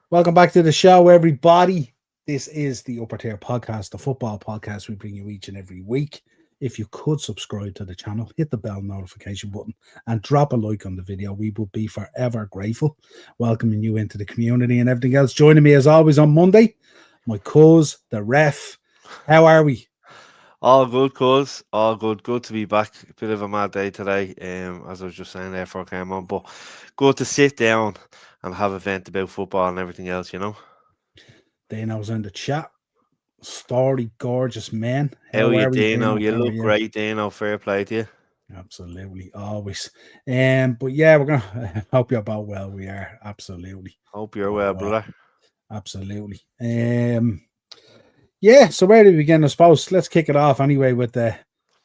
Welcome back to the show, everybody. This is the Upper Tier Podcast, the football podcast we bring you each and every week. If you could subscribe to the channel, hit the bell notification button and drop a like on the video, we would be forever grateful. Welcoming you into the community and everything else. Joining me as always on Monday, my cuz, the ref. How are we? All good, cuz. All good. Good to be back. A bit of a mad day today, as I was just saying there before I came on. But good to sit down and have a vent about football and everything else. Dana was in the chat. Story, gorgeous man. How How you, are we, Dino? Dana? You How are look you? great, Dino. Fair play to you. Absolutely, always. But yeah, we're gonna hope you're about well. We are absolutely. Hope you're Oh well, well, brother. absolutely. Yeah. So where do we begin? I suppose let's kick it off anyway with the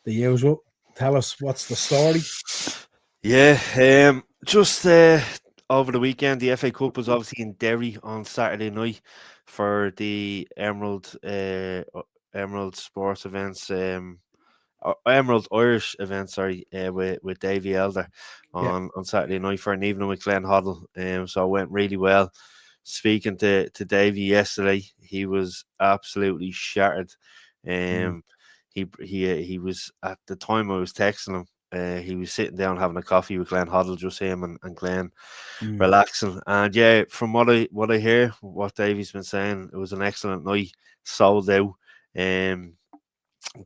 usual. Tell us what's the story. Yeah, just over the weekend, the FA Cup was obviously in Derry on Saturday night for the Emerald Sports events. Emerald Irish event, sorry, with Davy Elder Yeah. on Saturday night for an evening with Glenn Hoddle. So it went really well. Speaking to Davy yesterday, he was absolutely shattered. Mm, Um, he was at the time I was texting him. He was sitting down having a coffee with Glenn Hoddle, just him and Glenn mm, relaxing. And yeah, from what I hear, what Davy's been saying, it was an excellent night, sold out. Um,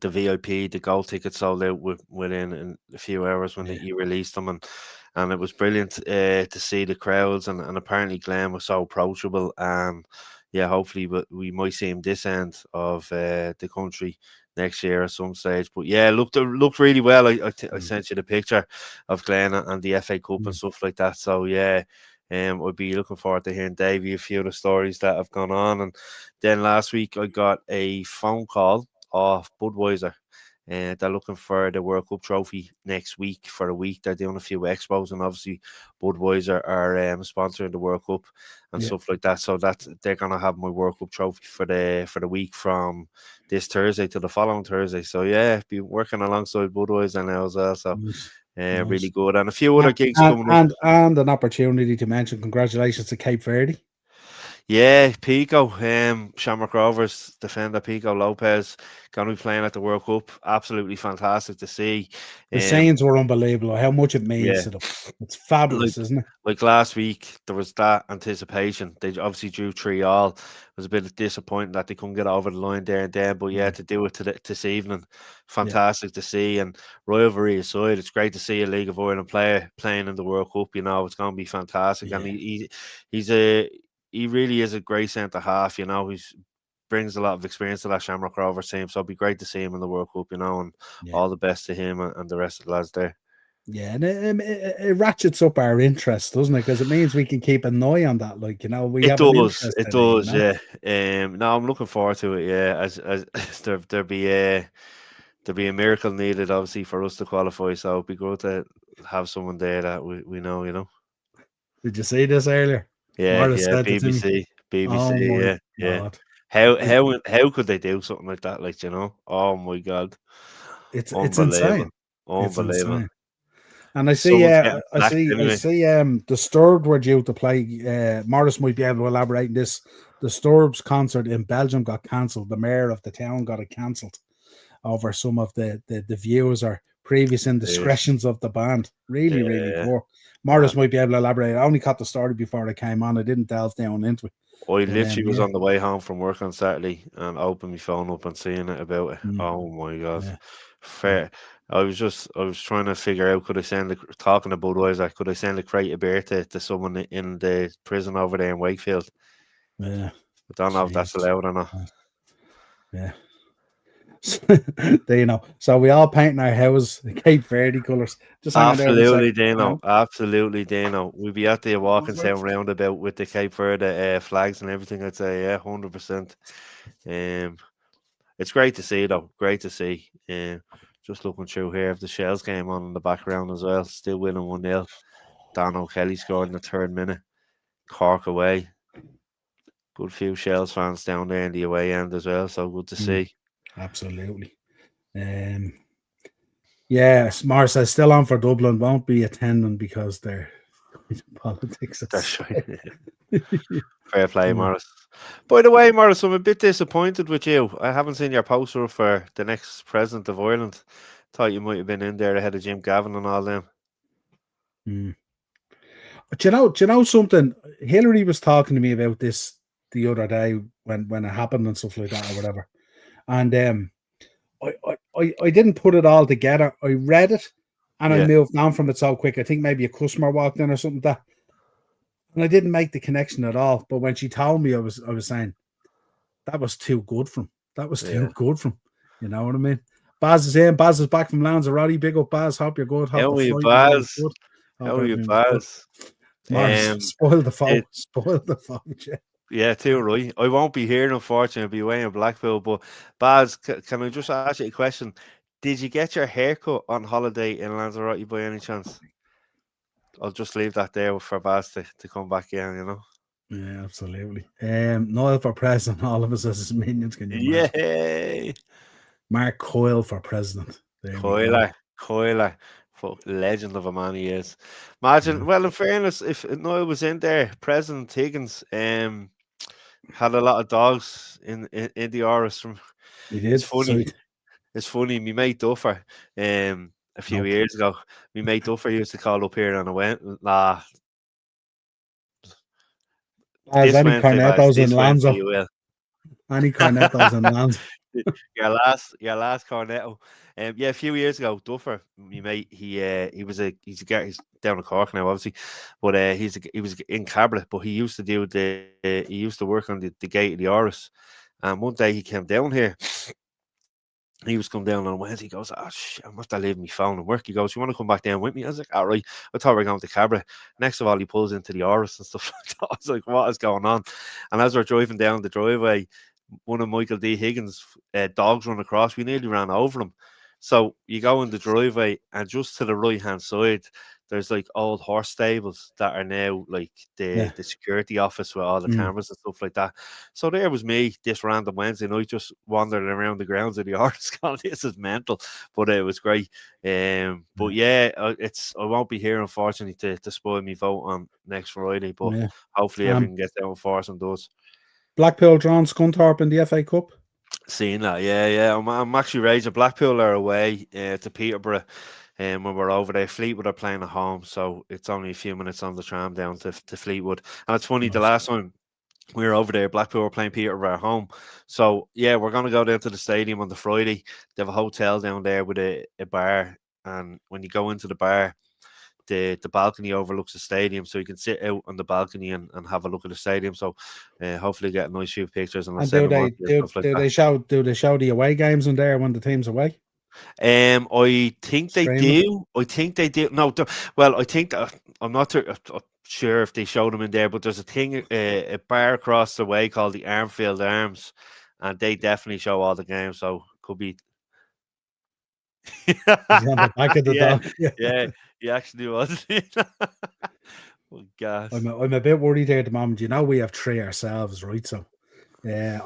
the VIP, the gold ticket sold out within a few hours when yeah. he released them, and it was brilliant to see the crowds, and apparently Glenn was so approachable, and yeah, hopefully we might see him this end of the country next year at some stage. But yeah, looked really well. I Mm, sent you the picture of Glenn and the FA Cup and mm, stuff like that. So yeah. I'd be looking forward to hearing Davey a few of the stories that have gone on. And then last week I got a phone call of Budweiser. And they're looking for the World Cup trophy next week for a week. They're doing a few expos, and obviously Budweiser are sponsoring the World Cup and yeah. stuff like that. So that they're gonna have my World Cup trophy for the week from this Thursday to the following Thursday. So yeah, be working alongside Budweiser now as well. So Nice. really Nice. good, and a few other And, gigs and coming up. and and an opportunity to mention congratulations to Cape Verde. Yeah, Pico, Shamrock Rovers defender Pico Lopez going to be playing at the World Cup. Absolutely fantastic to see. The Um, sayings were unbelievable. How much it means yeah, to them. It's like fabulous, isn't it? last week there was that anticipation. They obviously drew 3-all. It was a bit disappointing that they couldn't get over the line there and then, but yeah, Mm, to do it this evening, yeah. fantastic to see. And rivalry aside, it's great to see a League of Ireland player playing in the World Cup. It's going to be fantastic, and Yeah. he's a he really is a great centre half. He's brings a lot of experience to that Shamrock Rovers team, so it'd be great to see him in the World Cup. And Yeah. all the best to him and the rest of the lads there. Yeah, and it ratchets up our interest, doesn't it? Because it means we can keep an eye on that. Like, we It have an does. interest It in it, does. Yeah. No, I'm looking forward to it. Yeah. As there be a miracle needed, obviously, for us to qualify. So it'd be good to have someone there that we know. Did you see this earlier? Yeah. Marta Yeah. said it to me. BBC. Oh my Yeah. Yeah. God. How It, how how could they do something like that? Oh my God. it's Unbelievable. insane. It's Unbelievable. insane. And I see, Someone's getting sacked I anyway. see. Disturbed were due to play. Morris might be able to elaborate on this. Disturbed's concert in Belgium got cancelled. The mayor of the town got it cancelled over some of the views or previous Yeah. indiscretions of the band. Really, really Yeah. poor. Morris Man. might be able to elaborate. I only caught the story before I came on. I didn't delve down into it. I But literally was yeah. on the way home from work on Saturday and opened my phone up and seeing it about it. Mm, Oh my God. yeah. Yeah. Fair. I was trying to figure out, could I send talking about Budweiser, could I send a crate of beer to someone in the prison over there in Wakefield? Yeah. I don't know if that's Jesus. allowed or not. Yeah. So we all painting our house Cape Verde colours. Just hanging out outside. Absolutely, Dino. Absolutely, Dino. We'd be at the walking No? town roundabout with the Cape Verde flags and everything. I'd say, yeah, 100%. Um, It's great to see, though. Great to see. Just looking through here, if the Shels game on in the background as well, still winning 1-0. Dan O'Kelly scored in the third minute. Cork away. Good few Shels fans down there in the away end as well, so good to Mm, see. absolutely. Yeah, Mars is still on for Dublin. Won't be attending because they're Politics. That's right. Fair play, Morris. By the way, Morris, I'm a bit disappointed with you. I haven't seen your poster for the next president of Ireland. Thought you might have been in there ahead of Jim Gavin and all them. Do you know something? Hillary was talking to me about this the other day when it happened and stuff like that or whatever. And I didn't put it all together. I read it and I moved on from it so quick. I think maybe a customer walked in or something like that. And I didn't make the connection at all. But when she told me, I was saying, that was too good from him. That was too good from him. You know what I mean? Baz is in. Baz is back from Lanzarote. Big up, Baz. Hope you're good. Hope How are the you, flight was all Baz? good. How are you, Baz? Morris, spoil the phone. Spoil the phone, yeah, too right. I won't be here, unfortunately. I'll be away in Blackpool. But Baz, can I just ask you a question? Did you get your haircut on holiday in Lanzarote by any chance? I'll just leave that there for Baz to come back in, you know? Yeah, absolutely. Niall for president, all of us as his minions, can you imagine? Yay! Mark Coyle for president. There Coiler. Legend of a man he is. Imagine, well, in fairness, if Niall was in there, President Higgins had a lot of dogs in the Oris from. He did. It's funny. It's funny. Me mate Duffer, a few years ago, me mate Duffer used to call up here and I went, nah. As any cornetos in Lanza. You will. Any cornetos in Lanza. your last cornetto. Yeah, a few years ago, Duffer, me mate, he's down in Cork now, obviously, but he was in Cabra, but he used to work on the gate of the Oris, and one day he came down here. He was coming down on Wednesday. He goes, oh, shit, I must have left my phone and work. He goes, you want to come back down with me? I was like, all right. I thought we were going to Cabra. Next of all, he pulls into the Oris and stuff like that. I was like, what is going on? And as we're driving down the driveway, one of Michael D. Higgins' dogs run across. We nearly ran over him. So you go in the driveway, and just to the right-hand side, there's like old horse stables that are now like the security office with all the cameras and stuff like that. So there was me this random Wednesday night just wandering around the grounds of the artist college. This is mental, but it was great. But yeah, I won't be here unfortunately to spoil me vote on next Friday, but hopefully everything gets out in force and does. Blackpool drawn Scunthorpe in the FA Cup. Seeing that, yeah. I'm actually raging. Blackpool are away to Peterborough. When we're over there, Fleetwood are playing at home, so it's only a few minutes on the tram down to Fleetwood. And it's funny, the last time we were over there, Blackpool were playing Peterborough at home. So yeah, we're going to go down to the stadium on the Friday. They have a hotel down there with a bar, and when you go into the bar, the balcony overlooks the stadium, so you can sit out on the balcony and have a look at the stadium. So hopefully get a nice few pictures and do they show the away games in there when the team's away? I think they do. I think they do. No, well, I think I'm not sure if they show them in there, but there's a bar across the way called the Armfield Arms, and they definitely show all the games. So could be. He's on the back of the dog. Yeah, he actually was. Oh, gas. I'm a bit worried there at the moment. You know, we have 3 ourselves, right? So,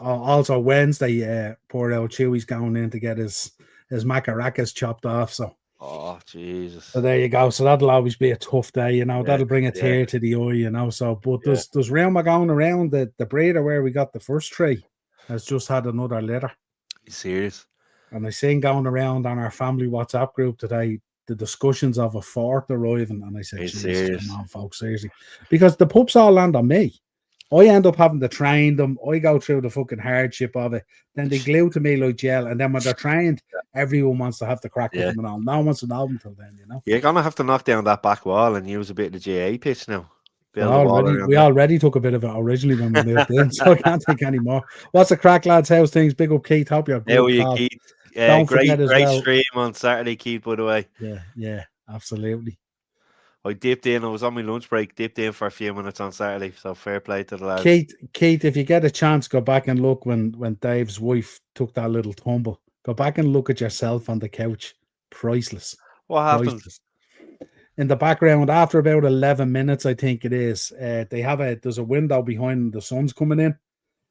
also Wednesday, poor old Chewy's going in to get his macaracas chopped off. So, oh Jesus! So there you go. So that'll always be a tough day, you know. That'll bring a tear to the eye, you know. So, but there's rumour going around that the breeder where we got the first 3 has just had another litter. Are you serious? And I seen going around on our family WhatsApp group today the discussions of a 4th arriving, and I said, Jesus, come on, folks, seriously. Because the pups all land on me. I end up having to train them. I go through the fucking hardship of it. Then they glue to me like gel. And then when they're trained, everyone wants to have the crack with them and all. No one wants to know them until then, you know. You're going to have to knock down that back wall and use a bit of the GA pitch now. We already took a bit of it originally when we moved in, so I can't take any more. What's the crack, lads? How's things? Big up, Keith. Hope you're good. How are you, Keith? Great stream on Saturday, Keith, by the way. Yeah, absolutely. I dipped in. I was on my lunch break, dipped in for a few minutes on Saturday, so fair play to the lads. Keith, if you get a chance, go back and look when Dave's wife took that little tumble. Go back and look at yourself on the couch. Priceless. What happened? In the background, after about 11 minutes, I think it is, there's a window behind the sun's coming in.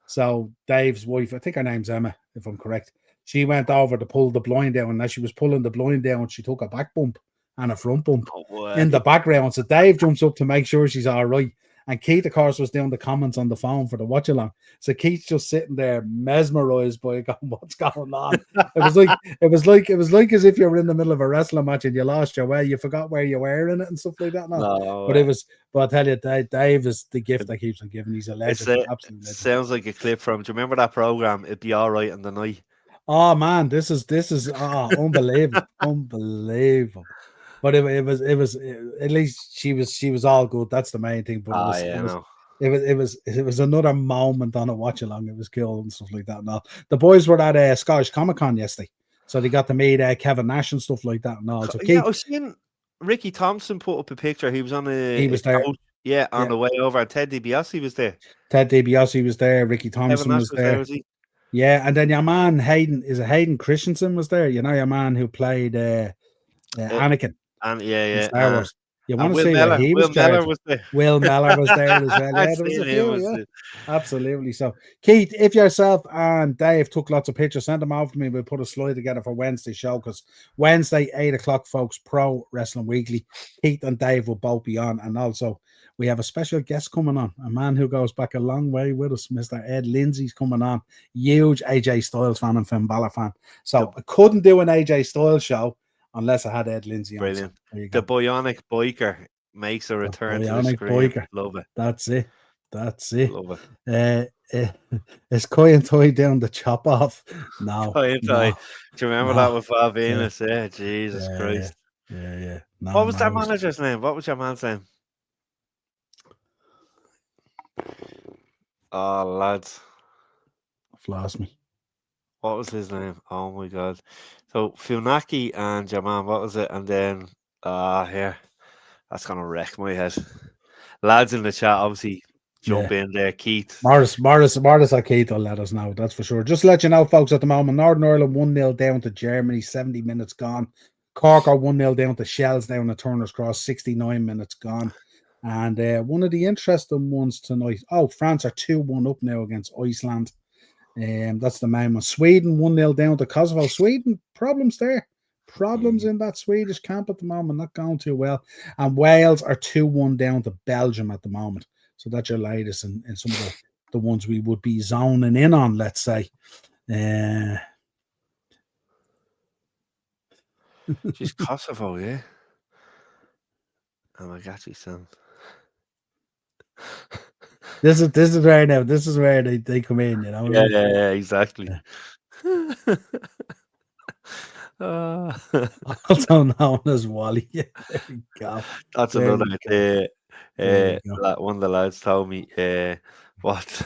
So Dave's wife, I think her name's Emma, if I'm correct, she went over to pull the blind down, and as she was pulling the blind down, she took a back bump and a front bump in the Way. background. So Dave jumps up to make sure she's all right. And Keith, of course, was doing the comments on the phone for the watch along. So Keith's just sitting there mesmerized by going, what's going on. It was like as if you were in the middle of a wrestling match and you lost your way. You forgot where you were in it and stuff like that. No. No, But I tell you, Dave is the gift that keeps on giving. He's a it's legend, absolute legend. sounds like a clip from. Do you remember that program? It'd be all right in the night. Oh man, this is unbelievable, unbelievable. But it was at least she was all good. That's the main thing. But it Ah, was it yeah, was no. it was another moment on a watch along. It was cool and stuff like that. And all. The boys were at Scottish Comic Con yesterday, so they got to meet Kevin Nash and stuff like that and all. So Yeah, I Keith, was seeing Ricky Thompson put up a picture. He was on he a was there. coach. Yeah, on Yeah, the way over. Ted DiBiase was there. Ted DiBiase was there. Ricky Kevin Thompson Nash was was there, there. was he? Yeah, and then your man Hayden Christensen was there. You know your man who played Anakin And in yeah, Star Wars. You and want to see what he was Will Mellor charging? was there. Will Mellor was there as well. I've Yeah, there was a seen him. few. Yeah, absolutely. So, Keith, if yourself and Dave took lots of pictures, send them over to me. We'll put a slide together for Wednesday show because Wednesday, 8 o'clock, folks, Pro Wrestling Weekly. Keith and Dave will both be on. And also, we have a special guest coming on, a man who goes back a long way with us, Mr. Ed Lindsay's coming on. Huge AJ Styles fan and Finn Balor fan. So, I couldn't do an AJ Styles show unless I had Ed Lindsay on. Brilliant. So there you go. The Bionic Biker makes a return to the Bionic screen. Biker. Love it. That's it. That's it. Love it. Is Coy and Toy down the chop off? No. Do you remember that with Val Yeah. Venus? Yeah, Jesus Christ. Yeah. No, What was their manager's name? What was your man's name? Oh, lads. I've lost me. What was his name? Oh my god. So Funaki and your man, what was it? And then here. That's gonna wreck my head. Lads in the chat, obviously jump in there. Keith. Morris or Keith will let us know, that's for sure. Just to let you know, folks, at the moment, Northern Ireland 1-0 down to Germany, 70 minutes gone. Cork are 1-0 down to Shels down at Turner's Cross, 69 minutes gone. And one of the interesting ones tonight. Oh, France are 2-1 up now against Iceland. That's the main one. Sweden 1-0 down to Kosovo. Sweden, problems there. Problems in that Swedish camp at the moment, not going too well. And Wales are 2-1 down to Belgium at the moment. So that's your latest in some of the ones we would be zoning in on, let's say. She's Kosovo, yeah. Oh my god, she sounds. This is where they come in, you know. Yeah, exactly. Yeah. Also known as Wally. There we go. That's There another one of the lads told me what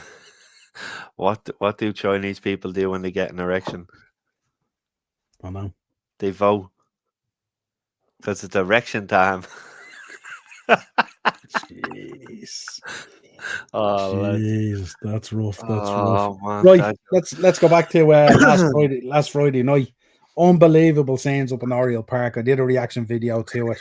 do Chinese people do when they get an erection? I know. They vote because it's erection time. Jeez. Oh, Jesus, that's rough. That's rough. Man, right, let's go back to last Friday night. Unbelievable scenes up in Oriel Park. I did a reaction video to it.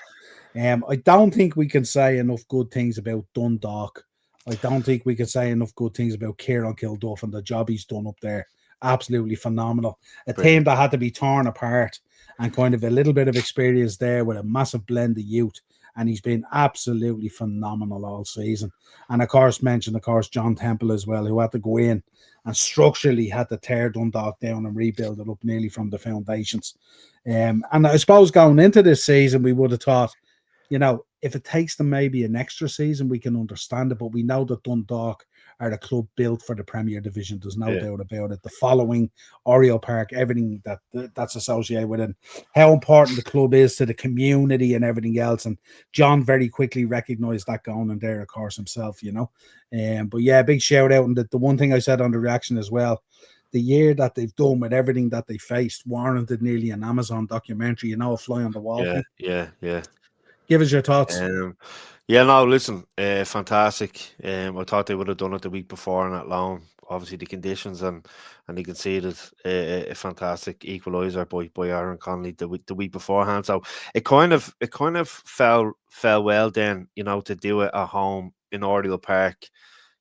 I don't think we can say enough good things about Dundalk. I don't think we can say enough good things about Kieran Kilduff and the job he's done up there. Absolutely phenomenal. A team that had to be torn apart and kind of a little bit of experience there with a massive blend of youth. And he's been absolutely phenomenal all season. And of course, John Temple as well, who had to go in and structurally had to tear Dundalk down and rebuild it up nearly from the foundations. And I suppose going into this season, we would have thought, you know, if it takes them maybe an extra season, we can understand it. But we know that Dundalk are the club built for the Premier Division. There's no doubt about it. The following, Oriel Park, everything that's associated with it, how important the club is to the community and everything else. And John very quickly recognised that going in there, of course, himself, you know. But yeah, big shout out. And the one thing I said on the reaction as well, the year that they've done with everything that they faced warranted nearly an Amazon documentary, you know, a fly on the wall thing. Yeah. Give us your thoughts. Listen, fantastic. I thought they would have done it the week before on that loan. Obviously, the conditions and they conceded a fantastic equaliser by Aaron Connolly the week beforehand. So it kind of fell well then, you know, to do it at home in Oriel Park.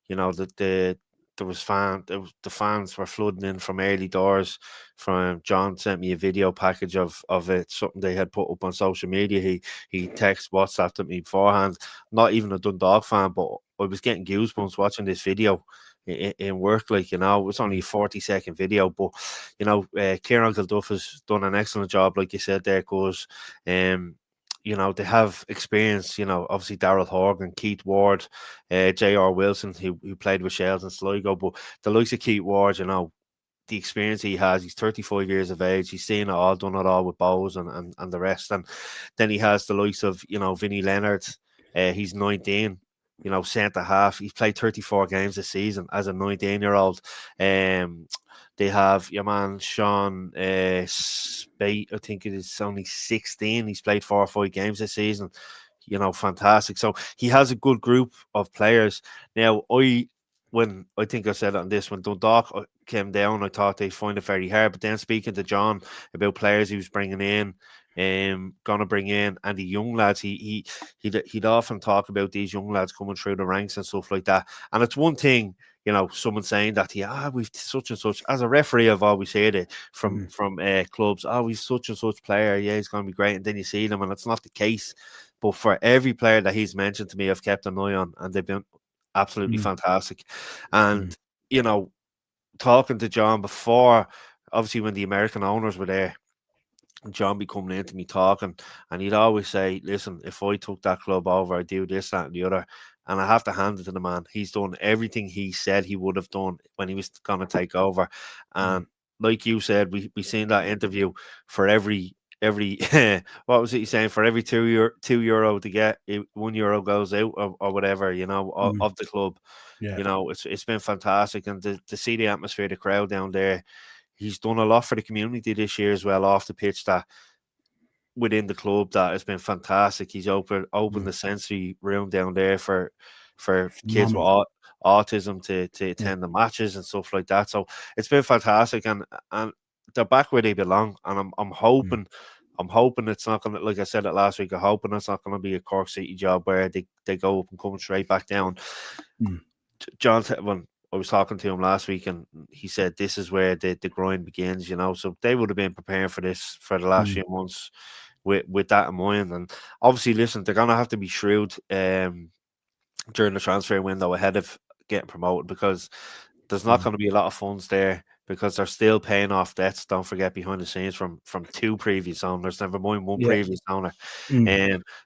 You know, the the fans were flooding in from early doors. From John sent me a video package of it, something they had put up on social media. He text WhatsApped at me beforehand. Not even a Dundalk fan, but I was getting goosebumps watching this video in work. Like, you know, it was only a 40-second video, but you know, Kieran Gilduff has done an excellent job, like you said there, cause you know, they have experience, you know, obviously Daryl Horgan, Keith Ward, J.R. Wilson, who played with Shels and Sligo, but the likes of Keith Ward, you know, the experience he has, he's 35 years of age, he's seen it all, done it all with Bowes and the rest. And then he has the likes of, you know, Vinnie Leonard, he's 19, you know, centre half. He's played 34 games this season as a 19-year-old. They have your man Sean Spate, I think it is only 16. He's played 4 or 5 games this season. You know, fantastic. So he has a good group of players. Now, when I think I said it on this, when Dundalk came down, I thought they'd find it very hard. But then speaking to John about players he was bringing in, gonna bring in, and the young lads, he'd often talk about these young lads coming through the ranks and stuff like that. And it's one thing, you know, someone saying that, yeah, we've such and such. As a referee, I've always heard it from clubs. Oh, we've such and such player. Yeah, he's going to be great. And then you see them, and it's not the case. But for every player that he's mentioned to me, I've kept an eye on, and they've been absolutely fantastic. And you know, talking to John before, obviously when the American owners were there, John be coming into me talking, and he'd always say, listen, if I took that club over, I'd do this, that, and the other. And I have to hand it to the man. He's done everything he said he would have done when he was going to take over. And like you said, we seen that interview. For every what was it you saying? For every €2 to get, €1 goes out, or whatever, you know, of the club. Yeah. You know, it's been fantastic. And to see the atmosphere, the crowd down there, he's done a lot for the community this year as well, off the pitch, that within the club, that has been fantastic. He's opened the sensory room down there for kids with autism to attend the matches and stuff like that. So it's been fantastic, and they're back where they belong. And I'm hoping it's not going to, like I said it last week, I'm hoping it's not going to be a Cork City job where they go up and come straight back down. John said, when I was talking to him last week, and he said this is where the grind begins, you know. So they would have been preparing for this for the last few months with that in mind. And obviously, listen, they're going to have to be shrewd during the transfer window ahead of getting promoted, because there's not going to be a lot of funds there, because they're still paying off debts, don't forget, behind the scenes from 2 previous owners, never mind 1 previous owner.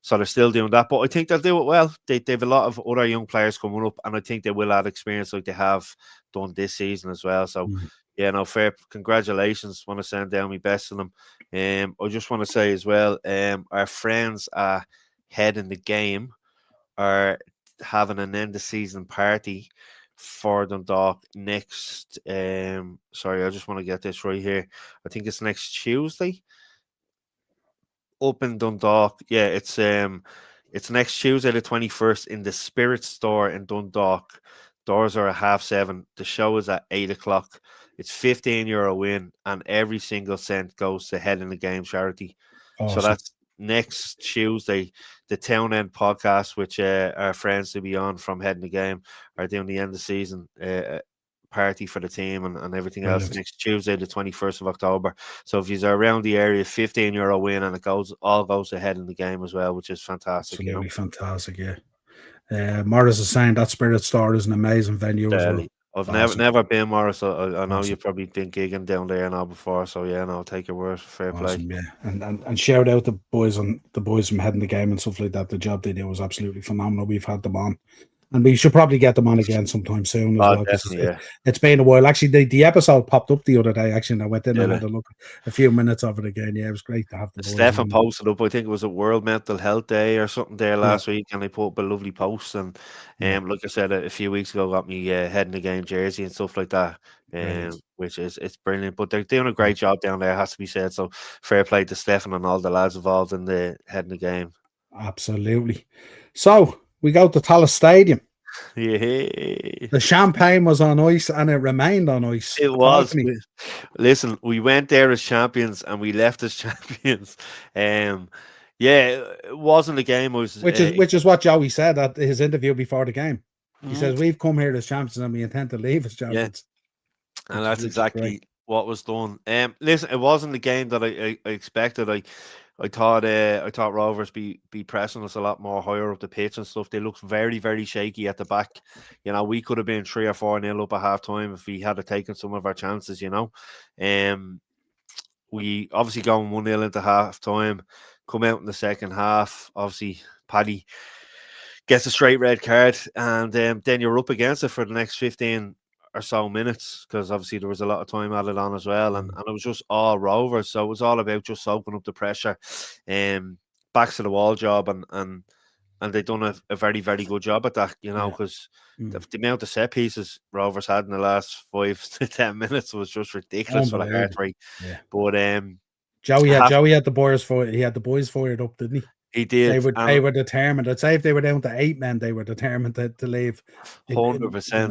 So they're still doing that, but I think they'll do it well. They have a lot of other young players coming up, and I think they will add experience like they have done this season as well. So yeah, no, fair. Congratulations. Want to send down my best to them. I just want to say as well, our friends Head in the Game are having an end of season party for Dundalk next. Sorry, I just want to get this right here. I think it's next Tuesday. Up in Dundalk. Yeah, it's next Tuesday the 21st in the Spirit Store in Dundalk. Doors are at 7:30. The show is at 8:00. It's €15 win, and every single cent goes to Head in the Game charity. Awesome. So that's next Tuesday. The Town End podcast, which our friends to be on from Head in the Game, are doing the end of season party for the team and everything else next Tuesday, the 21st of October. So if you're around the area, €15 win, and it all goes ahead in the game as well, which is fantastic. Absolutely fantastic, yeah. Morris is saying that Spirit Store is an amazing venue as well. I've never been, Morris. I know you've probably been gigging down there now before, so yeah, no, I'll take your word. Fair play. Yeah, and shout out the boys from Head in the Game and stuff like that. The job they do was absolutely phenomenal. We've had them on, and we should probably get them on again sometime soon as well. Definitely, it's been a while. Actually, the episode popped up the other day. Actually, and I went in and had a look, a few minutes of it again. Yeah, it was great to have the boys. Stefan posted up, I think it was a World Mental Health Day or something there last week, and they put up a lovely post. And like I said a few weeks ago, got me Head in the Game jersey and stuff like that. Which it's brilliant. But they're doing a great job down there, has to be said. So fair play to Stefan and all the lads involved in the Head in the Game. Absolutely. So we go to Tallaght Stadium. Yeah. The champagne was on ice, and it remained on ice. It was. Listen, we went there as champions and we left as champions. Yeah, it wasn't a game. Which is what Joey said at his interview before the game. He says, we've come here as champions and we intend to leave as Yeah, champions. and that's Which is great. exactly what was done. Listen, it wasn't the game that I expected. I thought Rovers be pressing us a lot more higher up the pitch and stuff. They looked very, very shaky at the back. You know, we could have been 3 or 4-0 up at half time if we had taken some of our chances, you know. We obviously going 1-0 into half time, come out in the second half. Obviously, Paddy gets a straight red card, and then you're up against it for the next 15 or so minutes, because obviously there was a lot of time added on as well, and it was just all Rovers, so it was all about just soaking up the pressure, backs to the wall job, and they done a very, very good job at that, you know, because the amount of set pieces Rovers had in the last 5 to 10 minutes was just ridiculous for the heart rate. Yeah. But Joey had the boys fired. He had the boys fired up, didn't he? He did. They were determined. I'd say if they were down to 8 men, they were determined to leave. 100%. You know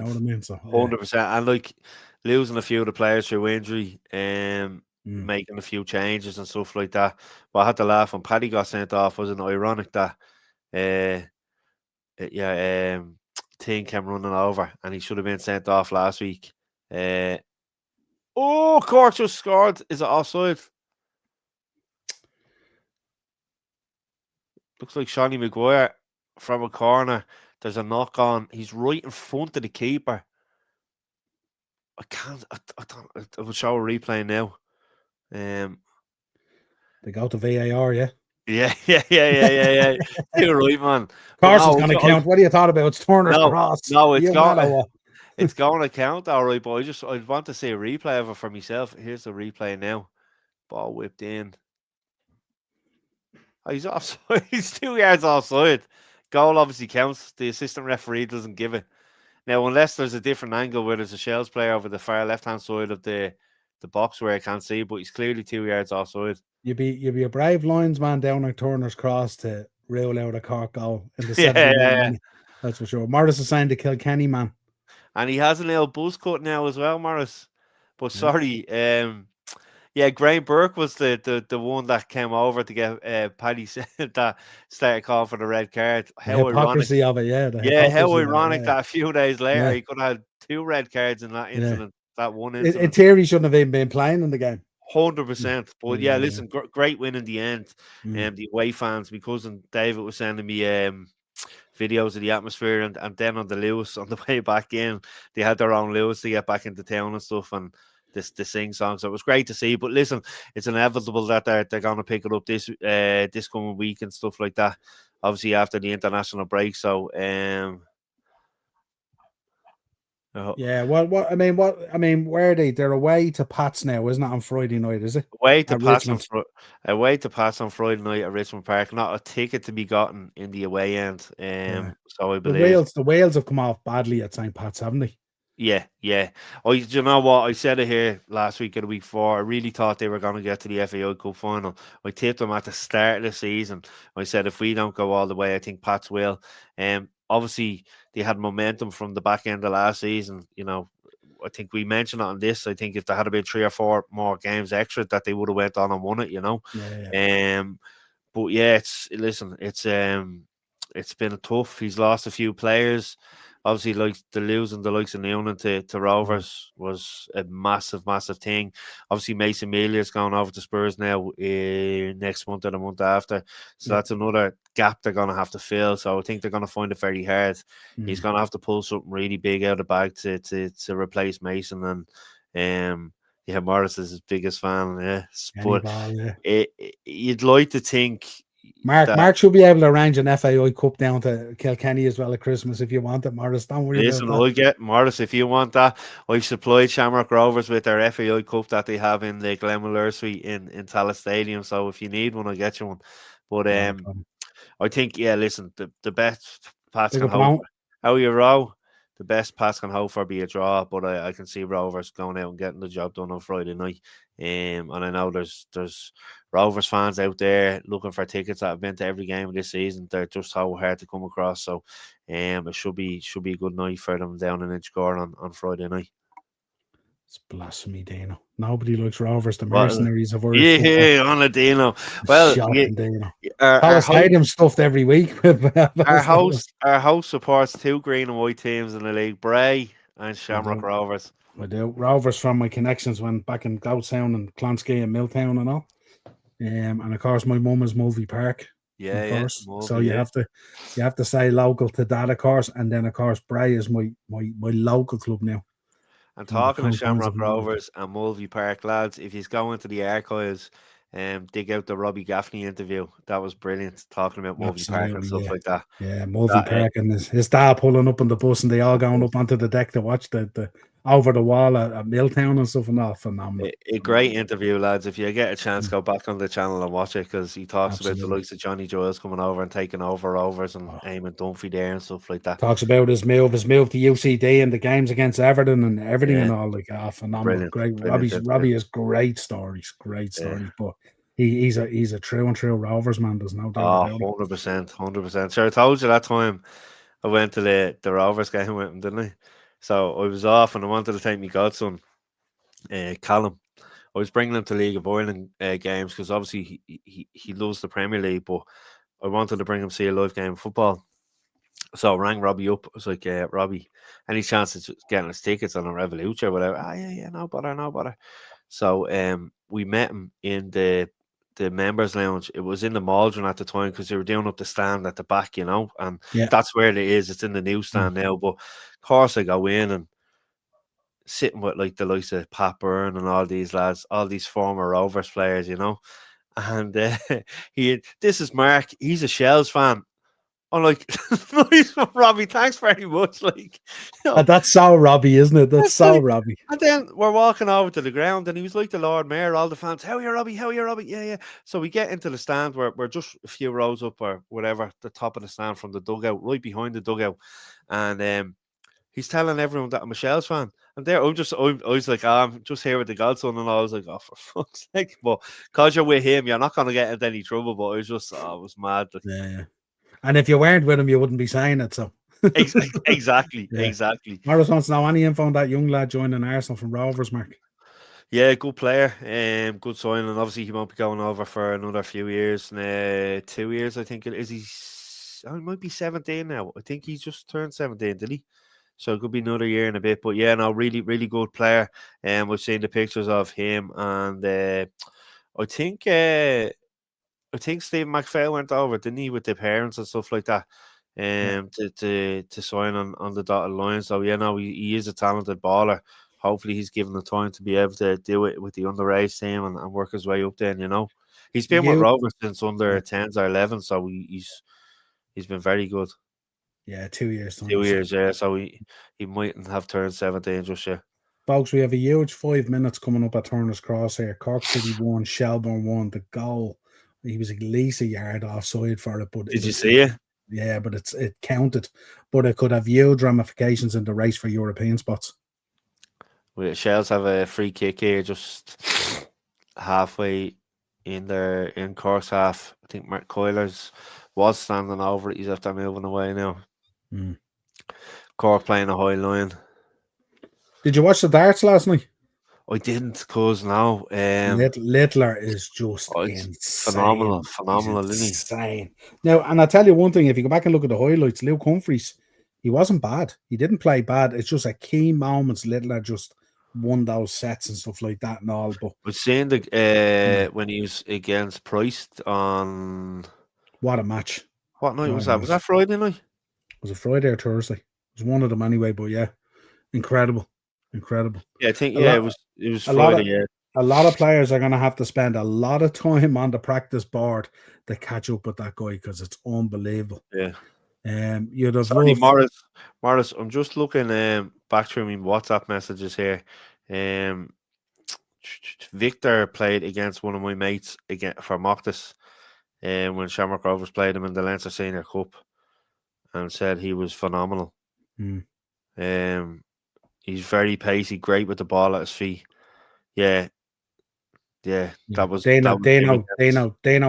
what I mean? So, 100%. And like losing a few of the players through injury, making a few changes and stuff like that. But I had to laugh when Paddy got sent off. Wasn't it ironic that Ting came running over and he should have been sent off last week. Cork just scored. Is it offside? Looks like Shawnee Maguire from a corner. There's a knock on. He's right in front of the keeper. I can't. I will show a replay now. They go to VAR, yeah. Yeah. You're right, man. Course is going to count. What do you thought about? It's Turner's cross. No, it's going. It's going to count, all right. But I want to see a replay of it for myself. Here's the replay now. Ball whipped in. Oh, he's offside. He's 2 yards offside. Goal obviously counts. The assistant referee doesn't give it. Now, unless there's a different angle where there's a Shels player over the far left-hand side of the box where I can't see, but he's clearly 2 yards offside. You'd be a brave linesman down on Turner's cross to rule out a Cork goal in the 70th minute. That's for sure. Morris is saying to Kilkenny, man. And he has a little buzz cut now as well, Morris. But sorry, Graham Burke was the one that came over to get Paddy that started calling for the red card. How the hypocrisy ironic of it, yeah. How ironic that a few days later he could have had 2 red cards in that incident. That one incident. In theory, he shouldn't have even been playing in the game. 100%. But listen, great win in the end. The away fans, my cousin David was sending me videos of the atmosphere, and then on the Lewis on the way back in, they had their own Lewis to get back into town and stuff, and the sing song. So it was great to see. But listen, it's inevitable that they're going to pick it up this coming week and stuff like that. Obviously after the international break. So where are they? They're away to Pats now, isn't it, on Friday night, is it? Away to Pats on Friday night at Richmond Park. Not a ticket to be gotten in the away end. So I believe the Wales have come off badly at St. Pat's, haven't they? Yeah. Do you know what? I said it here last week or the week before. I really thought they were going to get to the FAI Cup final. I tipped them at the start of the season. I said if we don't go all the way, I think Pats will. Obviously, they had momentum from the back end of last season. You know, I think we mentioned it on this. I think if there had been 3 or 4 more games extra, that they would have went on and won it. You know. But yeah, it's been tough. He's lost a few players. Obviously, like losing the likes of Noonan to Rovers was a massive thing. Obviously, Mason Melia's going over to Spurs now next month or the month after. So that's another gap they're going to have to fill. So I think they're going to find it very hard. He's going to have to pull something really big out of the bag to replace Mason. And Morris is his biggest fan. You'd like to think. Mark should be able to arrange an FAI Cup down to Kilkenny as well at Christmas if you want it, Morris. Don't worry about that. I'll get Morris if you want that. I've supplied Shamrock Rovers with their FAI Cup that they have in the Glenmalure Suite in Tallaght Stadium. So if you need one, I'll get you one. But I think, listen, the best Pats can hope. How you row? The best Pats can hope for be a draw, but I can see Rovers going out and getting the job done on Friday night. And I know there's Rovers fans out there looking for tickets that have been to every game this season. They're just so hard to come across. So it should be a good night for them down in Inchicore on Friday night. It's blasphemy, Dino. Nobody likes Rovers, the Well, mercenaries of Irish football. yeah, on a Dino. Well, Shocking, Dino. our house, Coliseum stuffed every week. our house supports two green and white teams in the league: Bray and I Shamrock do. Rovers. I do. Rovers from my connections when back in Goatstown and Clonskeagh and Milltown and all. And of course, my mum is Mulvey Park, of Yeah, course. So Mulvey, yeah. you have to say local to that, of course, and then of course Bray is my local club now. And On the talking of confines of Shamrock Limerick. Rovers and Mulvey Park, lads, if you go into the archives, dig out the Robbie Gaffney interview. That was brilliant, talking about Mulvey Park and Absolutely, stuff yeah. like that. Yeah, Mulvey That, Park and his dad pulling up on the bus and they all going up onto the deck to watch the over the wall at Milltown and stuff and all. Phenomenal. a great interview, lads. If you get a chance, go back on the channel and watch it, because he talks about the Absolutely. likes of Johnny Giles coming over and taking over Rovers and Oh. Eamon Dunphy there and stuff like that. Talks about his move to UCD and the games against Everton and everything Yeah. and all, like phenomenal. Brilliant, Great. brilliant Robbie has great stories, Yeah. but he's a true and true Rovers man, there's no doubt about it. 100%, 100%. Sure, I told you that time I went to the Rovers game with him, didn't I? So I was off and I wanted to take my godson, Callum. I was bringing him to League of Ireland games because obviously he loves the Premier League, but I wanted to bring him see a live game of football. So I rang Robbie up. I was like, Robbie, any chance of getting us tickets on a Revolution or whatever? Yeah, no bother. So we met him in the members lounge. It was in the Maldron at the time because they were doing up the stand at the back, and that's where it is. It's in the new stand now. But of course I go in and sitting with like the likes of Pat Byrne and all these lads, all these former Rovers players, and this is Mark. He's a Shels fan. I'm like, Robbie, thanks very much. Like, that's so Robbie, isn't it? That's so Robbie. And then we're walking over to the ground, and he was like the Lord Mayor. All the fans, how are you, Robbie? How are you, Robbie? Yeah. So we get into the stand. We're just a few rows up or whatever, the top of the stand from the dugout, right behind the dugout, and he's telling everyone that I'm a Shels fan. And there, I was like, I'm just here with the godson, and I was like, oh, for fuck's sake! But because you're with him, you're not going to get into any trouble. But I was just, I was mad. Like, yeah. And if you weren't with him, you wouldn't be saying it. So exactly. Morris wants to know any info on that young lad joining Arsenal from Rovers, Mark. Yeah, good player, good signing. Obviously, he won't be going over for another few years. 2 years, I think. He might be 17 now. I think he's just turned 17, did he? So it could be another year and a bit. But yeah, no, really, really good player. We've seen the pictures of him, and I think Stephen McPhail went over, didn't he, with the parents and stuff like that, to sign on the dotted line. So yeah, no, he is a talented baller. Hopefully, he's given the time to be able to do it with the underage team and work his way up. Then he's been with Rovers since under 10s or 11, so he's been very good. Yeah, 2 years. 2 years, yeah. So he mightn't have turned 17 just yet. Folks, we have a huge 5 minutes coming up at Turner's Cross here. Cork City 1, Shelbourne 1. The goal, he was at least a yard offside for it. But did you see it? Yeah, but it counted. But it could have huge ramifications in the race for European spots. Shels have a free kick here, just halfway in Cork's half. I think Mark Coylers was standing over it. He's after moving away now. Cork playing a high line. Did you watch the darts last night? I didn't, cause no. Littler is just insane. Phenomenal, isn't he? Insane. Now, and I'll tell you one thing, if you go back and look at the highlights, Luke Humphries, he wasn't bad. He didn't play bad. It's just at key moments, Littler just won those sets and stuff like that and all. But I was saying when he was against Price on... What a match. What night was that? Was that Friday night? Was it Friday or Thursday? It was one of them anyway, but yeah. Incredible. Yeah, I think it was Friday. A lot of players are going to have to spend a lot of time on the practice board to catch up with that guy because it's unbelievable. Yeah. You'd have loved... Morris, I'm just looking back through my WhatsApp messages here. Victor played against one of my mates for Moctus when Shamrock Rovers played him in the Leinster Senior Cup, and said he was phenomenal. He's very pacey, great with the ball at his feet. Yeah. That was Dano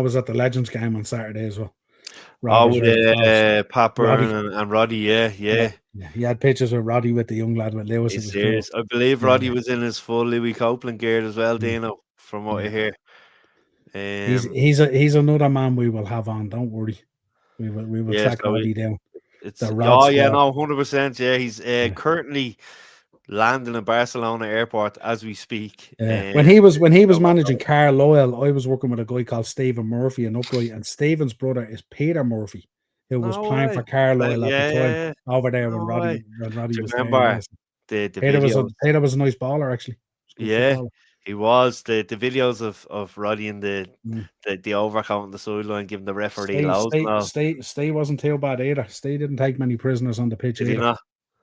was at the Legends game on Saturday as well. Pat Byrne and Roddy, yeah. Yeah, he had pictures with Roddy with the young lad with Lewis. It He's was cool. serious. I believe Roddy was in his full Louis Copeland gear as well, Dino, from what I hear. He's another man we will have on. Don't worry. We will track so Roddy down. it's The Rod squad. no, 100%. Yeah, he's currently landing in Barcelona airport as we speak. When he was managing Carlisle, I was working with a guy called Stephen Murphy in Upright, and Stephen's brother is Peter Murphy, who was playing for Carlisle at the time over there when Roddy was there. Remember the Peter videos? Peter was a nice baller actually. He was the videos of Roddy in the overcoat on the sideline giving the referee loads. Stay wasn't too bad either. Stay didn't take many prisoners on the pitch Did either. he not?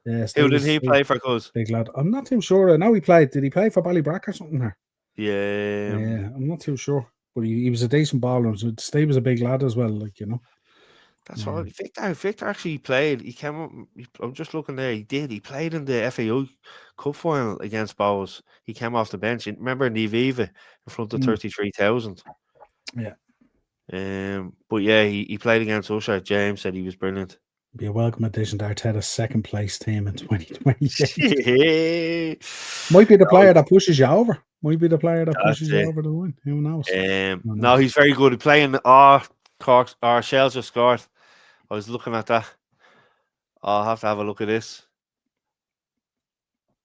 Yeah, Who did he play for, cuz? Big lad. I'm not too sure. I know he played. Did he play for Ballybrack or something there? Yeah. I'm not too sure. But he was a decent baller. So Steve was a big lad as well, like, you know. That's right. Victor actually played. He came up. I'm just looking there. He did. He played in the FAO Cup final against Bowes. He came off the bench. Remember in the Aviva in front of 33,000. Yeah. But yeah, he played against Usher. James said he was brilliant. Be a welcome addition to Arteta's second place team in 2028. Might be the player that pushes you over. Might be the player that pushes you over the line. Who knows? No, he's very good at playing. Cork or Shels just scored. I was looking at that. I'll have to have a look at this.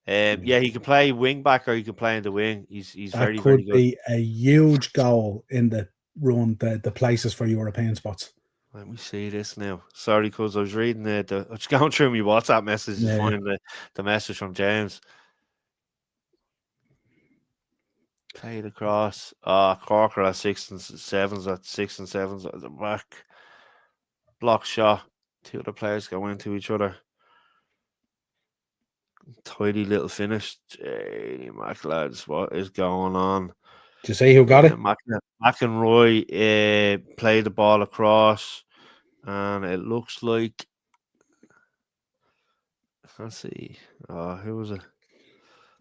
Yeah, he can play wing back or he can play in the wing. He's very good. That could be a huge goal in the run, the places for European spots. Let me see this now. Sorry, because I was reading I was going through my WhatsApp messages, finding the message from James. Played across. Cork are at 6 and 7s at 6 and 7s at the back. Block shot. Two other players go into each other. Tidy little finish. Hey, Mac lads, what is going on? Did you say who got it? McEnroy played the ball across, and it looks like. Let's see. Who was it?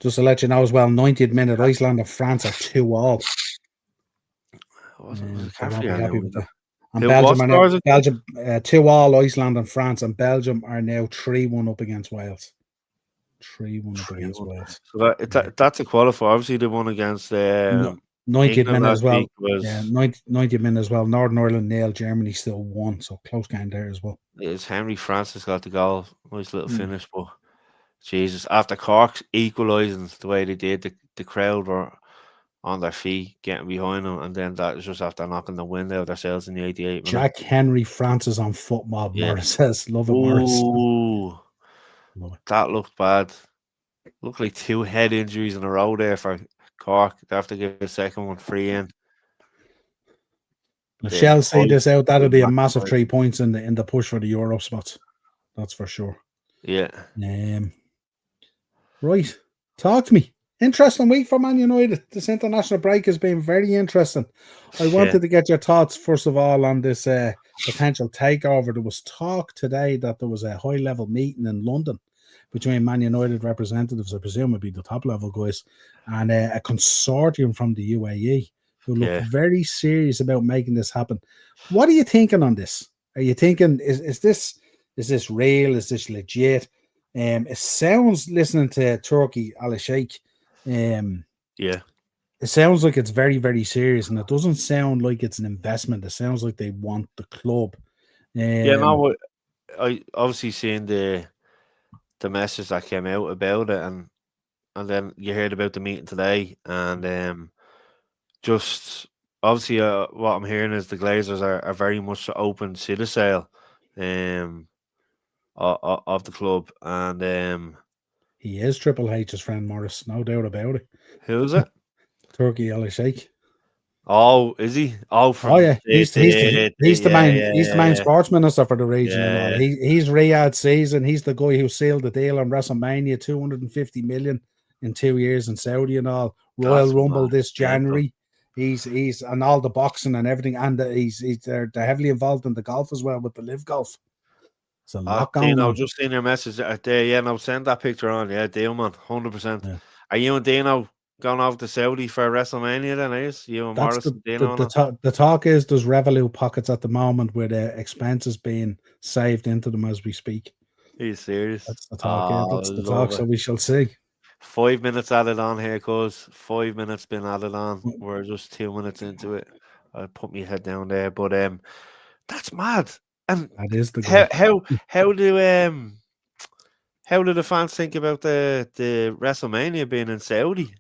Just to let you know as well, 90th minute, Iceland and France are 2-2. I won't be happy with that. And Belgium are now 2-2 Iceland and France, and Belgium are now 3-1 up against Wales. 3-1 up against Wales. So that's a qualifier. Obviously, they won against 90th minute as well. Yeah, 90th minute as well. Northern Ireland nailed Germany, still won. So close game there as well. It's Henry Francis got the goal. Nice little finish, but Jesus, after Cork equalising the way they did, the crowd were on their feet, getting behind them, and then that was just after knocking the wind out of themselves in the 88 minute. Jack Henry Francis on foot mob, Morris says. Love it, Morris. Ooh, that looked bad. Looked like 2 head injuries in a row there for Cork. They have to give the second one free in. If Shels say this out, that'll be a massive 3 points in the push for the Euro spots. That's for sure. Yeah. Right. Talk to me. Interesting week for Man United. This international break has been very interesting. I wanted to get your thoughts, first of all, on this potential takeover. There was talk today that there was a high-level meeting in London between Man United representatives, I presume would be the top-level guys, and a consortium from the UAE who look very serious about making this happen. What are you thinking on this? Are you thinking, is this real? Is this legit? It sounds, listening to Turkey Al-Sheikh, it sounds like it's very, very serious, and it doesn't sound like it's an investment. It sounds like they want the club. I obviously seen the message that came out about it, and then you heard about the meeting today, and just obviously what I'm hearing is the Glazers are very much open to the sale of the club, and he is Triple H's friend, Morris, no doubt about it. Who is it? Turkey Al-Sheikh. Oh, is he? Oh, he's the main sports minister for the region and all. He's Riyadh season. He's the guy who sealed the deal on WrestleMania, 250 million in 2 years in Saudi and all. Royal Rumble this January. He's and all the boxing and everything, and they're heavily involved in the golf as well with the Live Golf. It's a lot going on. Just seen your message there. Yeah, no, send that picture on. Yeah, deal, man, 100%. Are you and Dino going off to Saudi for WrestleMania then, is you and Morris and Dino? The talk is there's Revolut pockets at the moment with expenses being saved into them as we speak. Are you serious? That's the talk. Yeah, Oh, that's the talk. love So it. we shall see. 5 minutes added on here, cuz 5 minutes been added on. We're just 2 minutes into it. I put my head down there, but that's mad. And That is the how goal. how how do how do the fans think about the WrestleMania being in Saudi?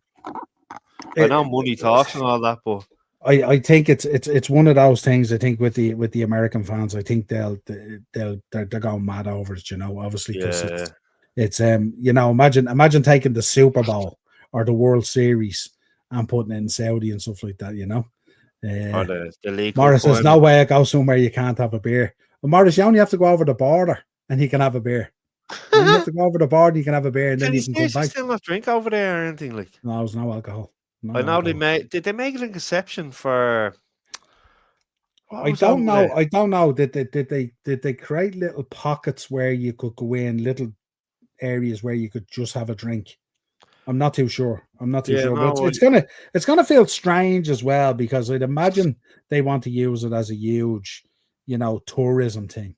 I know money talks and all that, but I think it's one of those things. I think with the American fans, I think they're going mad over it. Obviously because yeah, it's imagine taking the Super Bowl or the World Series and putting it in Saudi and stuff like that. or Uh, the League Cup Morris, there's no final. way I go somewhere you can't have a beer. But Morris, you only have to go over the border and you can have a beer. You only have to go over the border, you can have a beer, and then Can you you can come seriously back. still not drink over there or anything like? No, there's no alcohol. I No know alcohol. did they make it an exception for what I was don't over know. there? I don't know. Did they create little pockets where you could go in, little areas where you could just have a drink? I'm not too sure. Yeah, But no, it's gonna feel strange as well because I'd imagine they want to use it as a huge, tourism thing.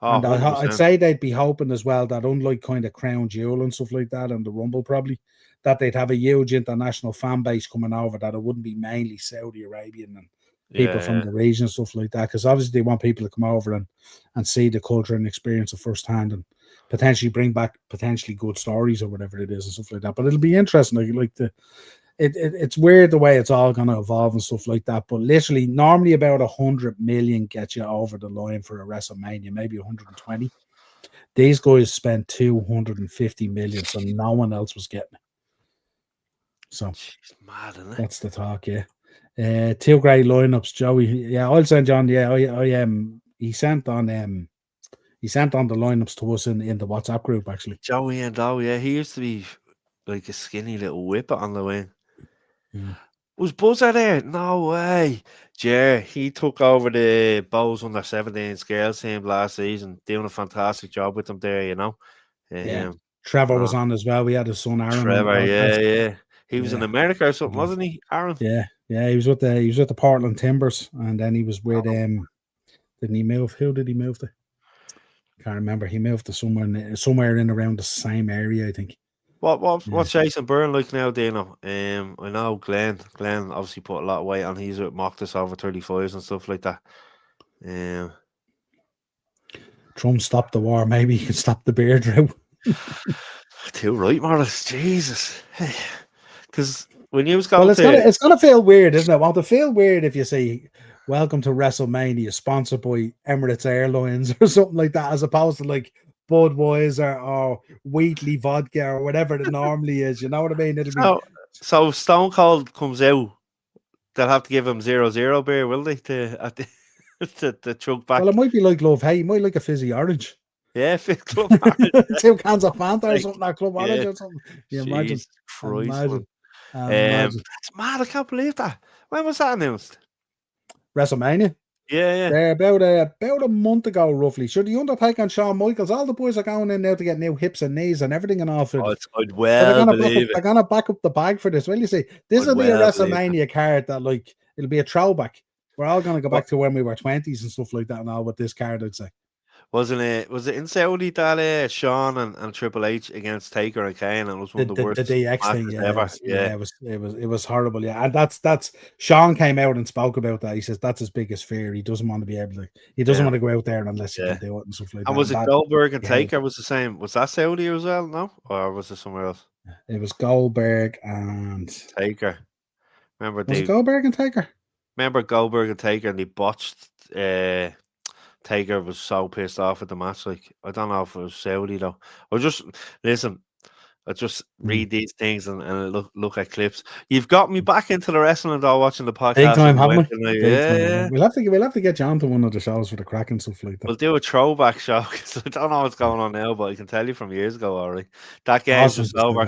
oh, And I'd 100%. say they'd be hoping as well that unlike kind of Crown Jewel and stuff like that and the Rumble probably, that they'd have a huge international fan base coming over, that it wouldn't be mainly Saudi Arabian and people Yeah, from yeah. the region, stuff like that. Because obviously they want people to come over and see the culture and experience it firsthand and potentially bring back potentially good stories or whatever it is and stuff like that. But it'll be interesting. It's weird the way it's all going to evolve and stuff like that. But literally, normally about 100 million get you over the line for a WrestleMania, maybe 120. These guys spent 250 million, so no one else was getting it. So Jeez, mad, isn't it? that's the talk, yeah. Two great lineups, Joey. Yeah, I'll send John. Yeah, he sent on the lineups to us in the WhatsApp group actually. Joey and yeah, he used to be like a skinny little whippet on the wing. Mm. Was Buzzer there? No way. Yeah, he took over the Bows under 17 girls team last season, doing a fantastic job with them there, Yeah. Um, Trevor was no, on as well. We had his son Aaron on the Trevor, podcast. yeah. He was in Yeah. America or something, wasn't he, Aaron? Yeah, he was with the Portland Timbers, and then he was with didn't he move? Who did he move to? Can't remember. He moved to somewhere in around the same area, I think. What's Jason Byrne like now, Dino? I know Glenn obviously put a lot of weight on. He's with Moctus over 35s and stuff like that. Trump stopped the war. Maybe he can stop the beer drought. Too right, Morris. Jesus. Because when you was Well, going to it's gonna feel weird, isn't it? Won't it feel weird if you say "Welcome to WrestleMania," sponsored by Emirates Airlines or something like that, as opposed to like Budweiser or Wheatley vodka or whatever it normally is. You know what I mean? It'll be so Stone Cold comes out, they'll have to give him 0-0 beer, will they? To chug back. well, it might be like Love Hey, it might like a fizzy orange. Yeah, Club Orange. 2 cans of Fanta or Like, something, or Club Orange or something. You imagine. Jesus Christ, man. Imagine. That's mad. I can't believe that. When was that announced? WrestleMania. Yeah. About a month ago, roughly. Sure, the Undertaker and Shawn Michaels, all the boys are going in now to get new hips and knees and everything and all for it. I'd So well believe it. they're gonna back up the bag for this. Well, you see, this will be a WrestleMania card that like it'll be a throwback. We're all gonna go back to when we were 20s and stuff like that and all with this card, I'd say. Was it in Saudi that Shawn and Triple H against Taker and Kane, and it was one of the worst The DX thing, matches ever. It was horrible, yeah. And that's Shawn came out and spoke about that. He says that's his biggest fear. He doesn't want to be able to. He doesn't want to go out there unless he can do it and stuff like that. And was it Goldberg and Taker was the same? Was that Saudi as well? No, or was it somewhere else? It was Goldberg and Taker. Remember was it Goldberg and Taker? Remember Goldberg and Taker, and they botched. Taker was so pissed off at the match. Like, I don't know if it was Saudi though. Or just listen. I just read these things and look at clips. You've got me back into the wrestling though, watching the podcast. Big time, haven't we? Yeah. We'll have to get you onto one of the shows for the crack and stuff like that. We'll do a throwback show because I don't know what's going on now, but I can tell you from years ago already. That game's just over.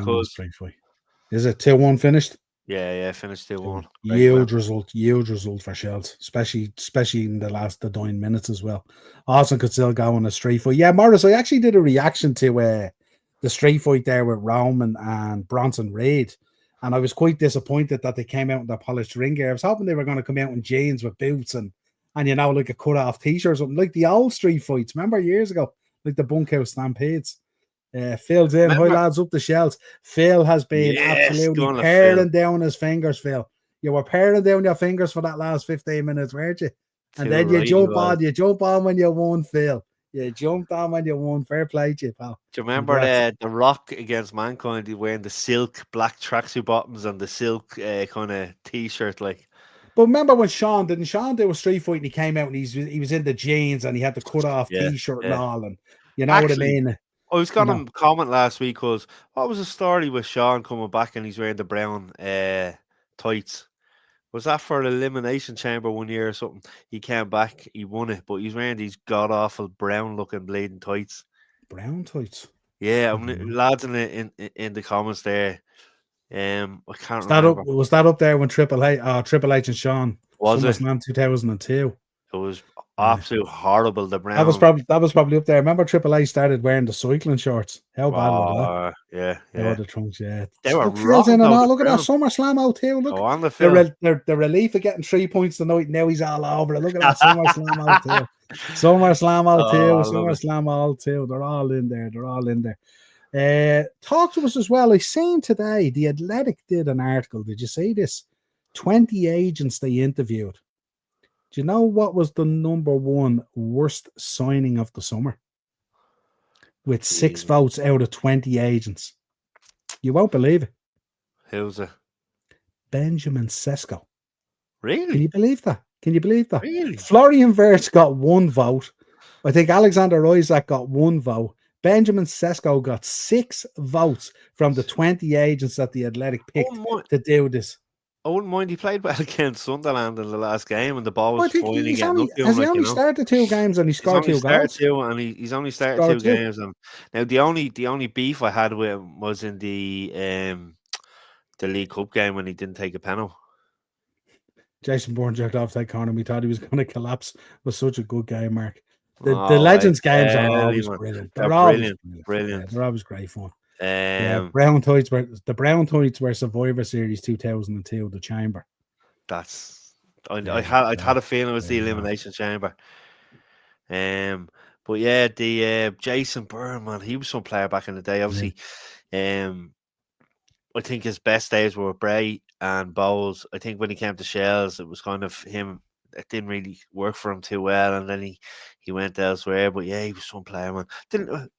Is it 2-1 finished? Yeah, finished 2-1. Huge result for Shels, especially in the 9 minutes as well. Austin could still go on a street fight. Yeah, Morris, I actually did a reaction to the street fight there with Roman and Bronson Reed, and I was quite disappointed that they came out in the polished ring gear. I was hoping they were going to come out in jeans with boots and like a cut off t-shirt or something, like the old street fights. Remember years ago, like the bunkhouse stampedes. Phil's in. Hi, Remember? lads, up the Shels. Phil has been Yes, absolutely going to Phil. paring down his fingers, Phil. You were paring down your fingers for that last 15 minutes, weren't you? And then you jump on when you won, Phil. You jumped on when you won. Fair play to you, pal. Do you remember the Rock against Mankind? He wearing the silk black tracksuit bottoms and the silk kind of t-shirt, like. But remember when Sean do a street fight and he came out and he was in the jeans and he had the cut off t-shirt and all, and you know what I mean? I was going to comment last week because what was the story with Sean coming back and he's wearing the brown tights? Was that for the Elimination Chamber one year or something? He came back, he won it, but he's wearing these god awful brown looking bleeding tights. Brown tights. Yeah, lads in the comments there. I can't remember. Was that up there when Triple H and Sean SummerSlam 2002? It was absolutely horrible. The brown. That was probably up there. Remember Triple H started wearing the cycling shorts. How bad was that? Yeah. The trunks, yeah. They were rotten. Look at that SummerSlam 02. Look, on the relief of getting 3 points tonight. Now he's all over it. Look at that SummerSlam 02. SummerSlam 02. SummerSlam 02. They're all in there. They're all in there. Talk to us as well. I seen today The Athletic did an article. Did you see this? 20 agents they interviewed. Do you know what was the number one worst signing of the summer? With 6 votes out of 20 agents. You won't believe it. Who's it? Benjamin Sesko. Really? Can you believe that? Really? Florian Wirtz got 1 vote. I think Alexander Isaac got 1 vote. Benjamin Sesko got 6 votes from the 20 agents that the Athletic picked to do this. I wouldn't mind. He played well against Sunderland in the last game, and the ball was flying again. Has he only started 2 games and he scored 2 goals? He's only started 2 games. And now the only beef I had with him was in the League Cup game when he didn't take a penalty. Jason Bourne jerked off that corner. We thought he was going to collapse. It was such a good game, Mark. The Legends games are always brilliant. They're always brilliant. They're always great fun. Brown Tights were Survivor Series 2002, the Chamber. I had a feeling it was the Elimination Chamber. But yeah, the Jason Byrne, man, he was some player back in the day. Obviously, I think his best days were Bray and Bowles. I think when he came to Shels, it was kind of him. It didn't really work for him too well, and then he went elsewhere. But yeah, he was some player, man.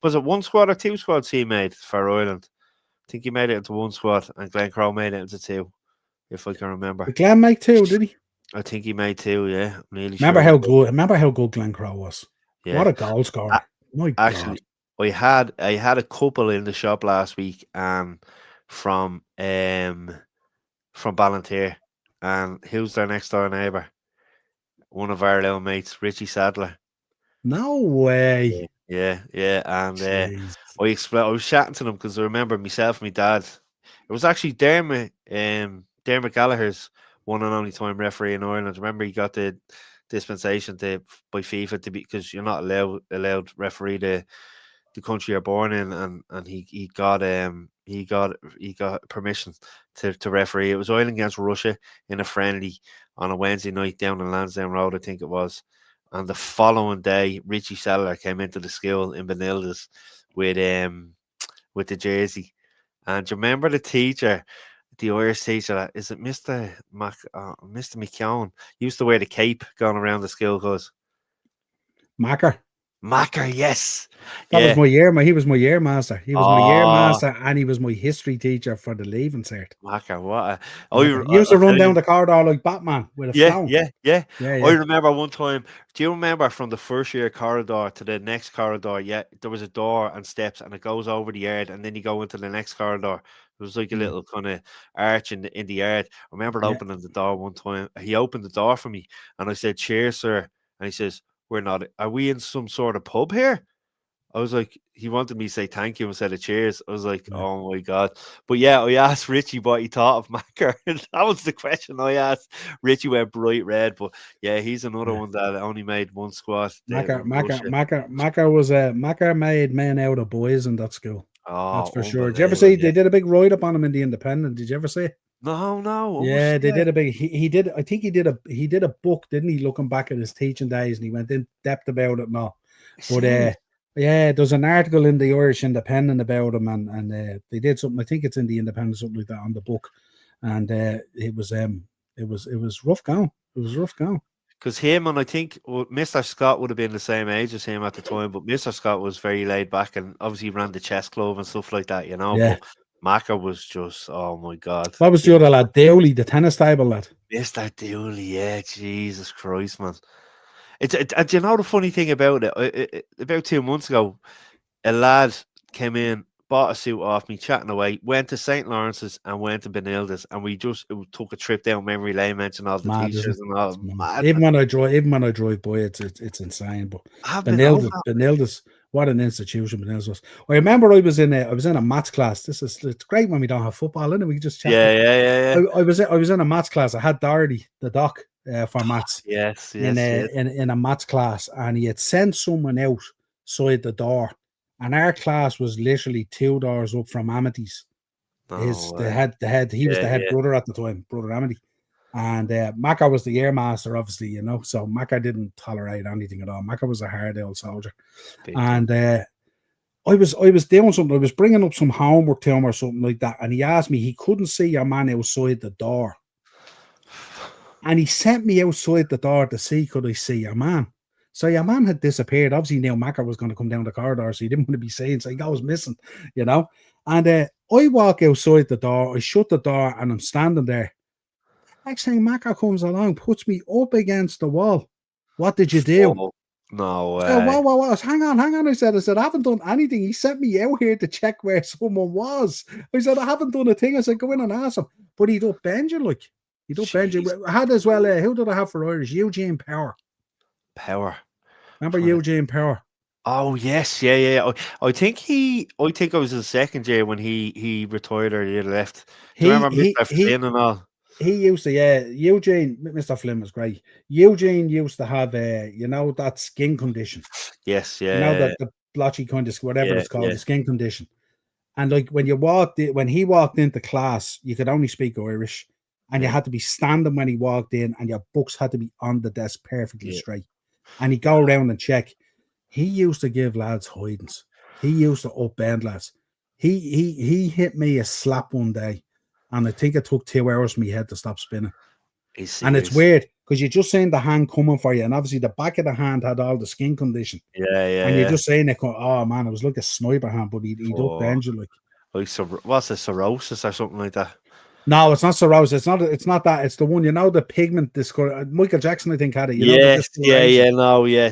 Was it 1 squad or 2 squads he made for Ireland? I think he made it into 1 squad, and Glenn Crowe made it into 2, if I can remember. Did Glenn make 2? Did he? I think he made 2. Yeah, I'm nearly remember sure. how good Glenn Crowe was. Yeah. What a goal scorer! Actually, I had a couple in the shop last week, from Ballantyre, and who's their next door neighbour? One of our little mates, Richie Sadler. No way. Yeah. And I was chatting to them because I remember myself and my dad. It was actually Dermot Gallagher's one and only time referee in Ireland. Remember, he got the dispensation by FIFA to be, because you're not allowed referee the country you're born in, and he got permission to referee. It was Ireland against Russia in a friendly on a Wednesday night down in Lansdowne Road, I think it was. And the following day, Richie Sadler came into the school in Benildes with the jersey. And do you remember the teacher, the Irish teacher? Is it Mr. McKeown? He used to wear the cape going around the school, cause Macker, yes. That was my year. He was my year master. He was my year master, and he was my history teacher for the Leaving cert. Macker, what? He used to run down the corridor like Batman with a phone. Yeah. I remember one time. Do you remember from the first year corridor to the next corridor? Yeah, there was a door and steps, and it goes over the yard, and then you go into the next corridor. It was like a little kind of arch in the yard. I remember opening the door one time. He opened the door for me, and I said, "Cheers, sir." And he says, "Are we in some sort of pub here?" I was like, he wanted me to say thank you instead of cheers. I was like, oh my God. But yeah, I asked Richie what he thought of Macker. That was the question I asked. Richie went bright red, but yeah, he's another one that only made 1 squad. Macker made men out of boys in that school. Oh, that's for sure. Did you ever see they did a big write up on him in the Independent? Did you ever see? No. Yeah, they did a big. He did. I think he did a book, didn't he? Looking back at his teaching days, and he went in depth about it and all. But Yeah, there's an article in the Irish Independent about him, and they did something. I think it's in the Independent, something like that, on the book, and it was rough going. It was rough going. Because him and I think Mr. Scott would have been the same age as him at the time, but Mr. Scott was very laid back and obviously ran the chess club and stuff like that, you know. Yeah. But Macca was just, oh my God. What was the other lad? Dowley, the tennis table lad. Mr. Dooley, yeah, Jesus Christ, man. Do you know the funny thing about it? About 2 months ago, a lad came in, bought a suit off me, chatting away, went to St. Lawrence's and went to Benilda's, and we just took a trip down memory lane, mentioned all the Mad, t-shirts and all. Mad. Even when I drive by, it's insane. But I've been over. Benilda's, what an institution Benilda's was. I remember I was in a maths class. It's great when we don't have football, isn't it? We can just chat. Yeah. I was in a maths class. I had Doherty, the doc, for maths. Yes. In a maths class, and he had sent someone outside the door, and our class was literally 2 doors up from Amity's. He was the head brother at the time, Brother Amity. And Macca was the year master, obviously, you know. So Macca didn't tolerate anything at all. Macca was a hard old soldier. And I was doing something. I was bringing up some homework to him or something like that. And he asked me, he couldn't see your man outside the door. And he sent me outside the door to see, could I see your man? So your man had disappeared. Obviously, Neil Macca was going to come down the corridor, so he didn't want to be seen. So he goes missing, you know. And I walk outside the door. I shut the door, and I'm standing there. Next thing, Macca comes along, puts me up against the wall. What did you do? Oh, no way. So, what? Hang on. I said, I haven't done anything. He sent me out here to check where someone was. I said, I haven't done a thing. I said, go in and ask him. But he'd upend you, like. He'd upend you. I had as well, who did I have for Irish? Eugene Power. Remember Eugene Power? Oh, yes. Yeah. I think I was in the second year when he retired or he left. Do you remember Mr. Flynn and all? He used to, Eugene, Mr. Flynn was great. Eugene used to have that skin condition. Yes, yeah. You know, the blotchy kind of, whatever it's called, the skin condition. And like when he walked into class, you could only speak Irish, and you had to be standing when he walked in, and your books had to be on the desk perfectly straight. And he'd go around and check. He used to give lads hidings. He used to upbend lads. He hit me a slap one day. And I think it took 2 hours for my head to stop spinning. And it's weird because you just seen the hand coming for you, and obviously the back of the hand had all the skin condition. Yeah. And you're just saying it, oh man, it was like a sniper hand, but he'd upbend you like. What's a cirrhosis or something like that? No, it's not cirrhosis. It's not that. It's the one, the pigment. Michael Jackson, I think, had it. Yes.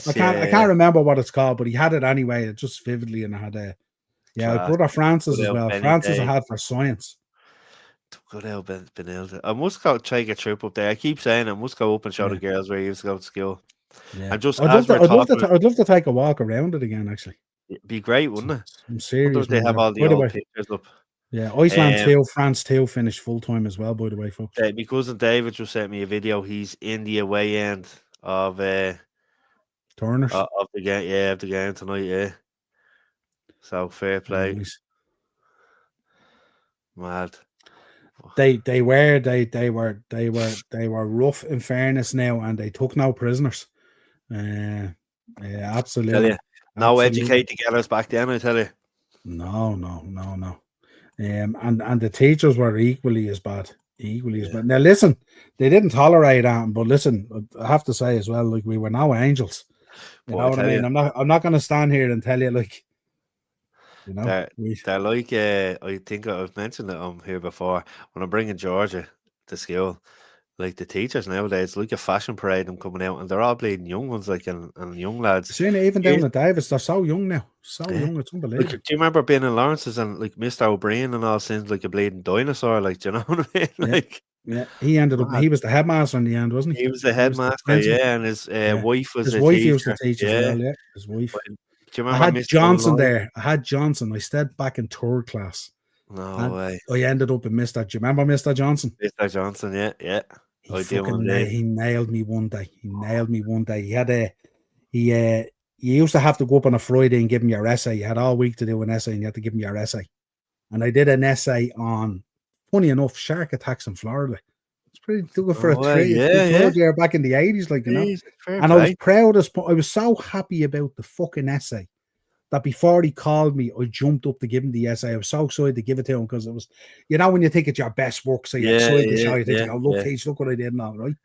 I can't remember what it's called, but he had it anyway. It just vividly, and I had brother Francis as well. Francis I had for science. Good old Benilda. I must go try to get a trip up there. I keep saying I must go up and show the girls where you used to go to school. Yeah. And just I'd love to take a walk around it again, actually. It'd be great, wouldn't it? I'm serious. They have all the old pictures up. Yeah, Iceland 2, France 2 finished full time as well, by the way, folks. My cousin David just sent me a video. He's in the away end of Turners of the game tonight. Yeah. So fair play. Nice. Mad. They were rough in fairness now, and they took no prisoners. Yeah, absolutely. No educate to get us back then, I tell you. No. And the teachers were equally as bad. Bad. Now listen, they didn't tolerate that, but listen, I have to say as well, like we were no angels. You know what I mean? I'm not going to stand here and tell you like. They're like I think I've mentioned it on here before. When I'm bringing Georgia to school, like the teachers nowadays, it's like a fashion parade. I'm coming out, and they're all bleeding young ones, like and young lads. Seeing it even down at Davis, they're so young now, young. It's unbelievable. Like, do you remember being in Lawrence's and like Mr. O'Brien and all seems like a bleeding dinosaur? Like, do you know what I mean? Like, he ended up. He was the headmaster in the end, wasn't he? He was the headmaster, and his wife was. His wife used to teach as well. Yeah, his wife. Do you remember I had Johnson there. I stayed back in third class. No way. I ended up in Mr. Do you remember Mr. Johnson? Mr. Johnson, yeah. He nailed me one day. He had you used to have to go up on a Friday and give him your essay. You had all week to do an essay, and you had to give him your essay. And I did an essay on, funny enough, shark attacks in Florida. It's pretty good for a third year back in the 80s, like, you know. And I was proud I was so happy about the fucking essay that before he called me, I jumped up to give him the essay. I was so excited to give it to him because it was, when you think it's your best work, so you're excited to show you things. Look, Keith, look what I did and all, right?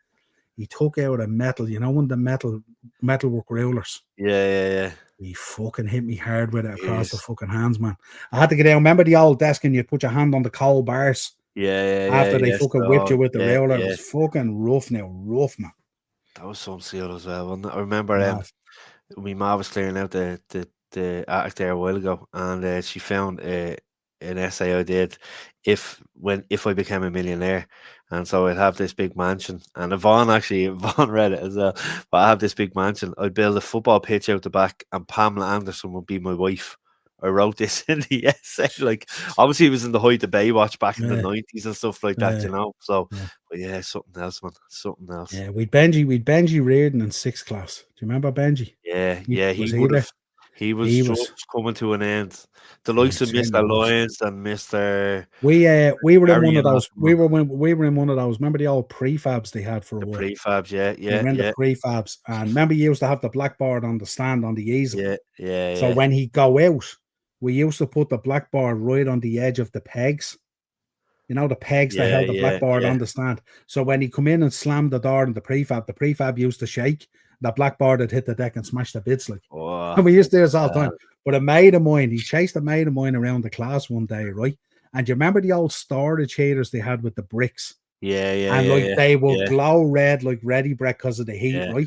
He took out a metal, one of the metalwork rulers. Yeah. He fucking hit me hard with it across the fucking hands, man. I had to get down. Remember the old desk and you'd put your hand on the coal bars? After they fucking whipped you with the ruler. It was fucking rough, man. That was some seal as well, wasn't it? I remember my mom was clearing out the attic there a while ago, and she found an essay I did if I became a millionaire. And so I'd have this big mansion, and Yvonne read it as well. But I have this big mansion. I'd build a football pitch out the back, and Pamela Anderson would be my wife. I wrote this in the essay. Like, obviously, it was in the height of Baywatch back in the 90s and stuff like that, So, but something else, man. Something else. Yeah, we'd Benji Reardon in 6th class. Do you remember Benji? Yeah, he was just coming to an end. The likes of Mr. Lyons and Mr. We were in one of those. We were in one of those. Remember the old prefabs they had for a while? Prefabs, yeah. The prefabs, and remember you used to have the blackboard on the stand on the easel. Yeah. So when he go out, we used to put the blackboard right on the edge of the pegs. The pegs that held the blackboard on the stand. So when he come in and slammed the door in the prefab used to shake. That blackboard had hit the deck and smashed the bits like. Oh, and we used to do this all the time. But a mate of mine, he chased a mate of mine around the class one day, right? And you remember the old storage heaters they had with the bricks? And they would glow red like ready brick because of the heat, right?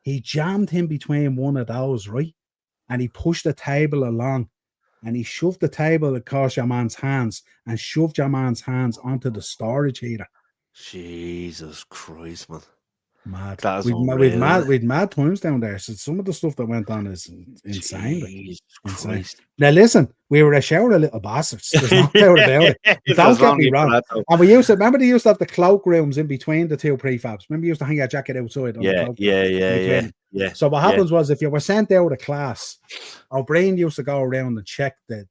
He jammed him between one of those, right? And he pushed the table along. And he shoved the table across your man's hands and shoved your man's hands onto the storage heater. Jesus Christ, man. Mad. That's we'd mad times down there. So some of the stuff that went on is insane. Jesus insane. Christ. Now listen, we were a shower of little bastards. There's no doubt about it. Don't get me wrong. And we used to remember they used to have the cloak rooms in between the two prefabs. Remember you used to hang your jacket outside on the cloak room. Yeah. So what happens was if you were sent out of class, O'Brien used to go around and check the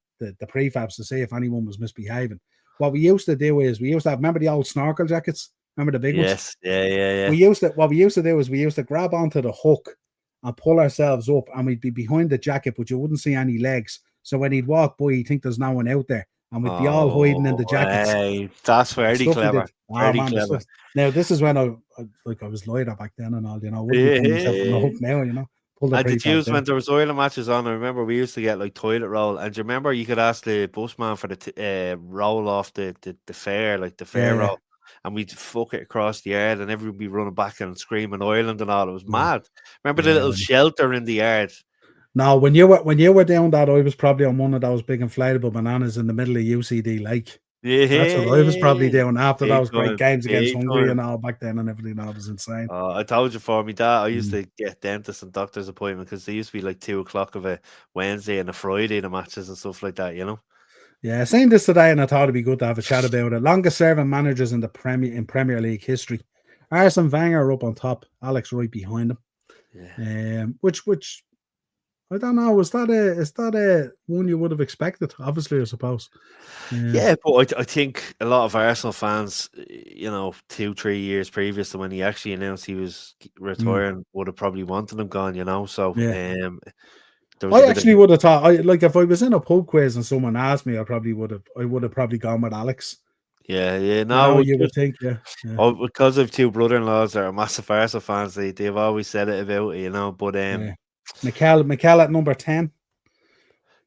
prefabs to see if anyone was misbehaving. What we used to do is we used to have, remember the old snorkel jackets? Remember the big ones? Yeah. What we used to do is we used to grab onto the hook and pull ourselves up, and we'd be behind the jacket, but you wouldn't see any legs. So when he'd walk by, you'd think there's no one out there, and we'd be all hiding in the jackets. Hey, that's very clever. Very clever. Now this is when I was lighter back then and all, I wouldn't be putting myself on the hook now, And did you when there was oil matches on? I remember we used to get like toilet roll, and do you remember you could ask the busman for the roll off the fare, like the fare roll, and we'd fuck it across the yard, and everyone would be running back and screaming Ireland and all. It was mad. Remember the little shelter in the yard? No, when you were down that, I was probably on one of those big inflatable bananas in the middle of UCD Lake. Yeah, that's what I was probably doing after those great games against Big Hungary time. and all back then and everything. That was insane. I told you for me that I used to get dentist and doctor's appointment because they used to be like 2:00 of a Wednesday and a Friday, the matches and stuff like that, Yeah, saying this today, and I thought it'd be good to have a chat about it. Longest serving managers in the Premier League history. Arsene Wenger up on top, Alex right behind him. Yeah. Which I don't know. Is that a one you would have expected? Obviously, I suppose. Yeah, but I think a lot of Arsenal fans, 2-3 years previous to when he actually announced he was retiring, would have probably wanted him gone. So I actually would have thought, if I was in a pub quiz and someone asked me, I would have probably gone with Alex. Yeah. No, you would think, yeah. Oh, because of two brother-in-laws that are massive Arsenal fans, they've always said it about it, But Mikel at number 10.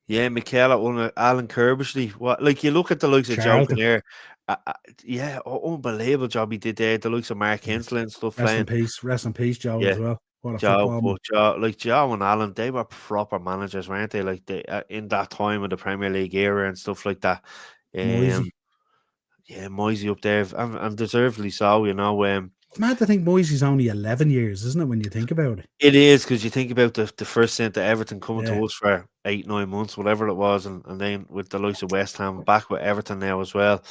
Yeah, Mikel at one. Alan Kirbishley. What? You look at the likes of Joe Kinnear. Unbelievable job he did there. The likes of Mark Hinsley and stuff. Rest in peace, Joe as well. What a Joe and Alan, they were proper managers, weren't they? Like in that time of the Premier League era and stuff like that. Moisey up there, and deservedly so. It's mad to think Moisey's only 11 years, isn't it? When you think about it, it is, because you think about the first stint at Everton coming to us for 8-9 months, whatever it was, and then with the likes of West Ham, back with Everton now as well,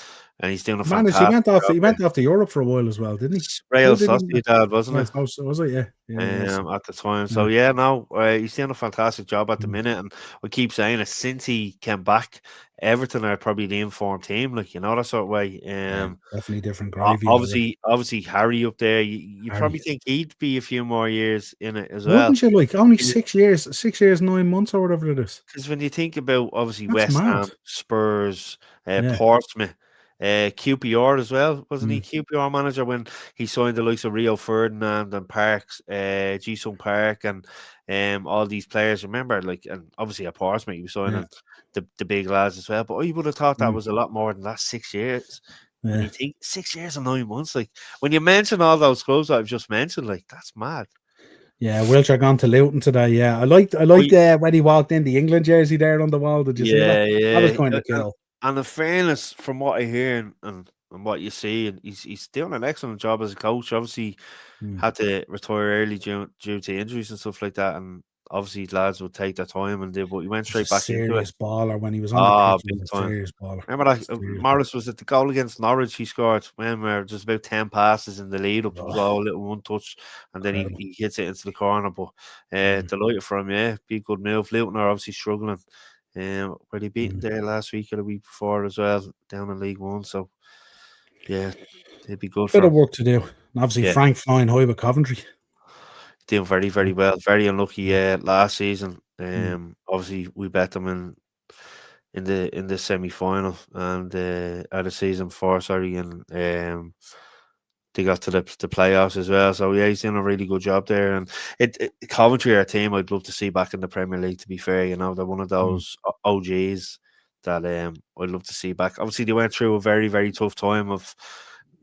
and he's doing a fantastic job. He went off to Europe for a while as well, didn't he? Real Sociedad, wasn't it? Was it? Yeah. At the time. So he's doing a fantastic job at the minute, and I keep saying it, since he came back, Everton are probably the informed team, that sort of way. Definitely different gravy. Obviously Harry up there, you probably think he'd be a few more years in it as well. Wouldn't you? Only 6 years, 9 months or whatever it is. ridiculous. Because when you think about obviously That's West mad. Ham, Spurs, Yeah. Portsmouth, QPR as well, wasn't he Mm. QPR manager when he signed the likes of Rio Ferdinand and Parks, Ji-sung Park, and all these players? Remember, like, and obviously at Portsmouth, he was Yeah. signing the big lads as well. But you would have thought that Mm. was a lot more than that 6 years. When Yeah. you think 6 years and 9 months, like when you mention all those clubs that I've just mentioned, like that's mad. Yeah, Wiltshire gone to Luton today. Yeah, I liked when he walked in the England jersey there on the wall. Did you see that? Yeah, That was yeah. kind of cool. And in fairness, from what I hear and what you see, and he's doing an excellent job as a coach. Obviously, had to retire early due to injuries and stuff like that. And obviously, lads would take their time and do, but he went He was a straight back into it. serious baller when he was on the Ah, pitch. He big was a time. serious baller. Remember that Serious baller. Morris was at the goal against Norwich. He scored when we were just about 10 passes in the lead up. It was all a little one touch, and then Incredible. he hits it into the corner. But delighted for him, yeah. Be a good move. Luton are obviously struggling. Were they beaten there last week or the week before as well, down in League One? So yeah, it'd be good Bit for of him. work to do. And obviously, Yeah, Frank flying high with Coventry. doing very, very well. Very unlucky last season. Obviously we bet them in the semi final and out of season 4, sorry, and they got to the playoffs as well. So yeah, he's doing a really good job there. And Coventry are a team I'd love to see back in the Premier League. To be fair, you know, they're one of those OGs that I'd love to see back. Obviously, they went through a very, very tough time of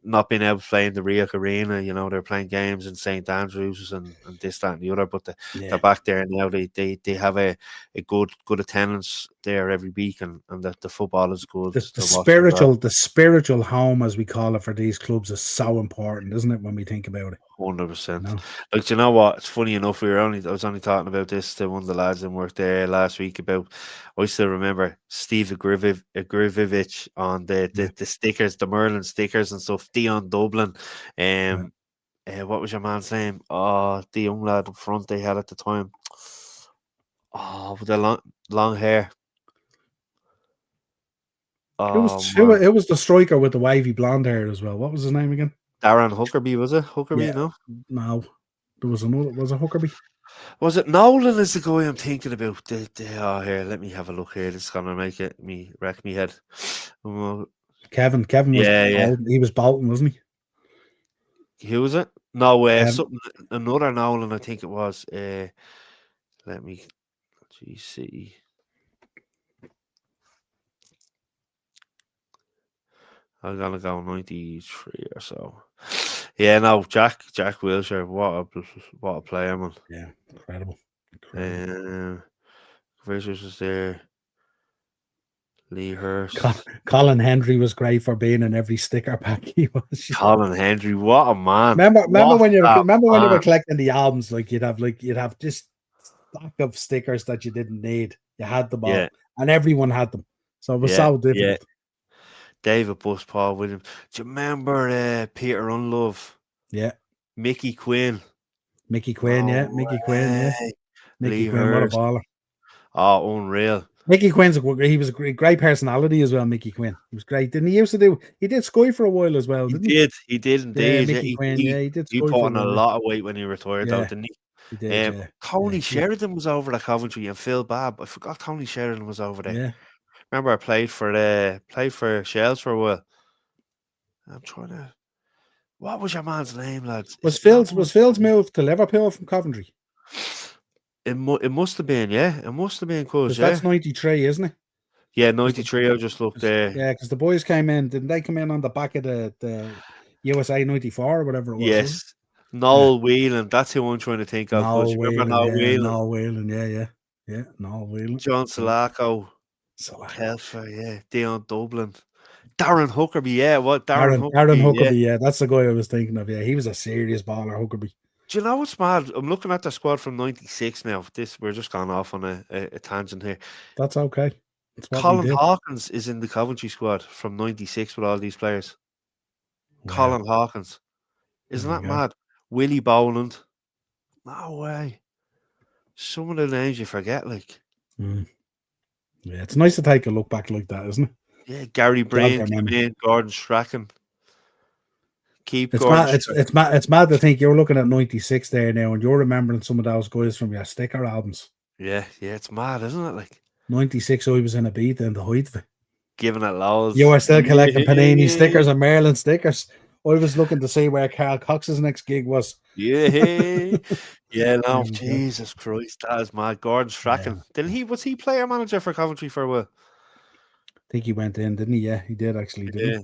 not being able to play in the Rio Arena. You know, they're playing games in St Andrews and this, that, and the other. But they're back there now. They have a good attendance there every week, and the football is good. The spiritual home, as we call it, for these clubs is so important, isn't it? When we think about it, 100%. No? Like, you know what? It's funny enough. I was only talking about this to one of the lads that worked there last week about. I still remember Steve Agrivovic on the stickers, the Merlin stickers and stuff. Dion Dublin. What was your man's name? Oh, the young lad up front they had at the time. Oh, with the long hair. Who Oh, was the striker with the wavy blonde hair as well? What was his name again? Darren Huckerby, was it? Huckerby, Yeah. No, there was another. Was it Huckerby? Was it Nolan is the guy I'm thinking about? Here, let me have a look here. This is gonna wreck me head. Kevin was Bolton. He was Bolton, wasn't he? Who was it? No, another Nolan, I think it was. Let me see. I'm gonna go 93 or so. Yeah, no, Jack Wilshere. What a player, man. Yeah, incredible. Wilshere was there. Lee Hurst. Colin Hendry was great for being in every sticker pack he was. Colin Hendry, what a man! Remember when you were collecting the albums? Like you'd have this stack of stickers that you didn't need. You had them all, and everyone had them. So it was so difficult. Yeah. David Buss, Paul Williams. Do you remember Peter Unlove? Yeah. Mickey Quinn. Mickey Quinn, Mickey Quinn, Lee Quinn, Hurst. What a baller. Oh, unreal. Mickey Quinn's he was a great personality as well, Mickey Quinn. He was great. Didn't he did Sky for a while as well, didn't he? He did indeed. Yeah, Mickey Quinn, he did Sky. He put on a lot of weight when he retired, though, didn't he? He did, Tony Sheridan was over at Coventry and Phil Babb. I forgot Tony Sheridan was over there. Yeah. Remember I played for Shels for a while. I'm trying to. What was your man's name, lads? Was Phil's move to Liverpool from Coventry? It must have been, yeah. It must have been because that's 93, isn't it? Yeah, 93. I just looked there. Yeah, because the boys came in. Didn't they come in on the back of the USA 94 or whatever it was? Yes. Noel Whelan. That's who I'm trying to think of. Noel Whelan. Noel Whelan, yeah. Noel Whelan. John Salako. Telfer, Dion Dublin. Darren Huckerby, Darren Huckerby, that's the guy I was thinking of. Yeah, he was a serious baller, Huckerby. Do you know what's mad? I'm looking at the squad from 96 now. We're just gone off on a tangent here. That's okay. Colin Hawkins is in the Coventry squad from 96 with all these players. Wow. Colin Hawkins. Isn't that mad? Willie Boland. No way. Some of the names you forget, like. Yeah, it's nice to take a look back like that, isn't it? Yeah, Gary Breen, Gordon Strachan. It's mad to think you're looking at 96 there now and you're remembering some of those guys from your sticker albums. Yeah, it's mad, isn't it? Like 96, I was in a beat in the height of it. giving it loads. You were still collecting Panini Yeah, stickers and Maryland stickers. I was looking to see where Carl Cox's next gig was. yeah, yeah. No, There we go. Jesus Christ, that is mad. Gordon Yeah. Strachan. Was he player manager for Coventry for a while? I think he went in, didn't he? Yeah, he did actually, didn't Yeah.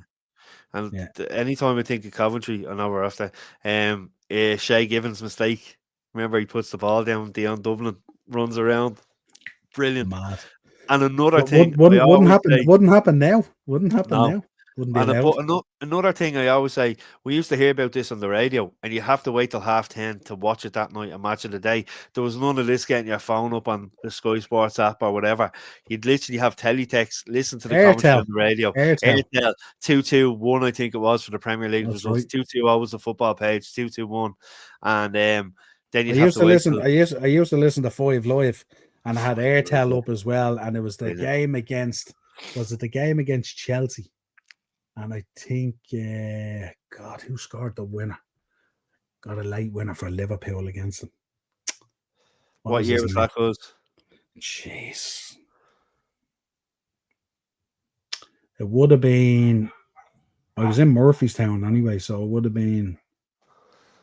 And he? Yeah. anytime I think of Coventry, I know we're after. Shay Given's mistake. Remember, he puts the ball down. Dion Dublin runs around. Brilliant. Mad. And another But thing I wouldn't always happen. say, Wouldn't happen now. Wouldn't happen no. now. Wouldn't be allowed. But another thing I always say, we used to hear about this on the radio, and you have to wait till 10:30 to watch it that night, a match of the day. There was none of this getting your phone up on the Sky Sports app or whatever. You'd literally have teletext, listen to the commentary Airtel. on the radio. Airtel. 2-2-1, I think it was, for the Premier League That's results. right. 2-2 was the football page, 2-2-1. And then I you'd have used to to wait listen. till I used to listen to 5 Live, and I had Airtel up as well. And it was the game against. Was it the game against Chelsea? And I think, God, who scored the winner? Got a late winner for Liverpool against them. What year was that, cuz? Jeez. It would have been. I was in Murphystown anyway, so it would have been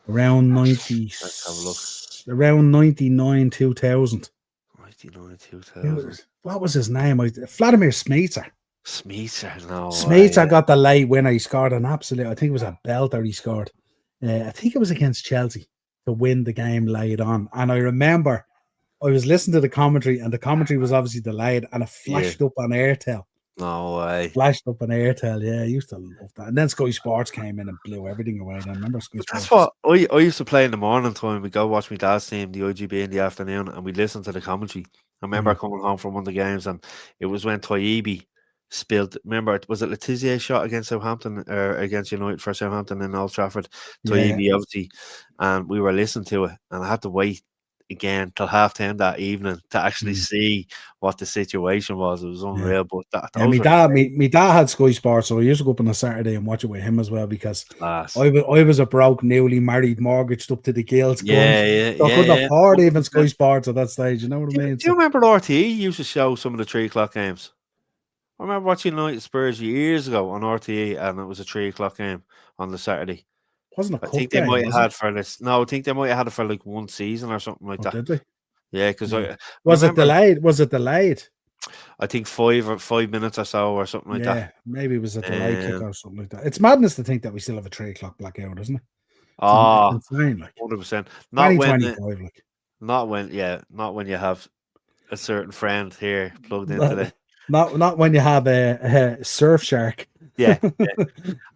around 90. Let's have a look. Around 99, 2000. 99, 2000. What was his name? Vladimir Smeacer. Smeacer, no. Smeacer got the late winner. He scored an absolute. I think it was a belter. He scored. I think it was against Chelsea to win the game late on. And I remember I was listening to the commentary, and the commentary was obviously delayed, and it flashed up on Airtel. No way. Flashed up on Airtel, yeah. I used to love that. And then Sky Sports came in and blew everything away. I remember Sky Sports. That's what I used to play in the morning time. We go watch my dad's team, the IGB, in the afternoon, and we listen to the commentary. I remember coming home from one of the games, and it was when Toyibi spilled. Remember, was it Letizier's shot against Southampton or against United for Southampton in Old Trafford? Toyibi, obviously, and we were listening to it, and I had to wait again till 10:30 that evening to actually see what the situation was. It was unreal. But my dad had Sky Sports, so I used to go up on a Saturday and watch it with him as well, because I was a broke, newly married, mortgaged up to the gills. So I couldn't afford even Sky Sports at that stage. You know what I mean? Do you remember RTE used to show some of the 3:00 games? I remember watching United Spurs years ago on RTE, and it was a 3:00 game on the Saturday. Wasn't a I think they might have had for this. No, I think they might have had it for like one season or something like that. Did they? Yeah, because was it delayed? Was it delayed? I think 5 minutes or so or something like that. Yeah, maybe it was a delayed kick or something like that. It's madness to think that we still have a 3:00 blackout, isn't it? It's insane, like 100%. Not when you have a certain friend here plugged into the. Not when you have a Surfshark. Yeah.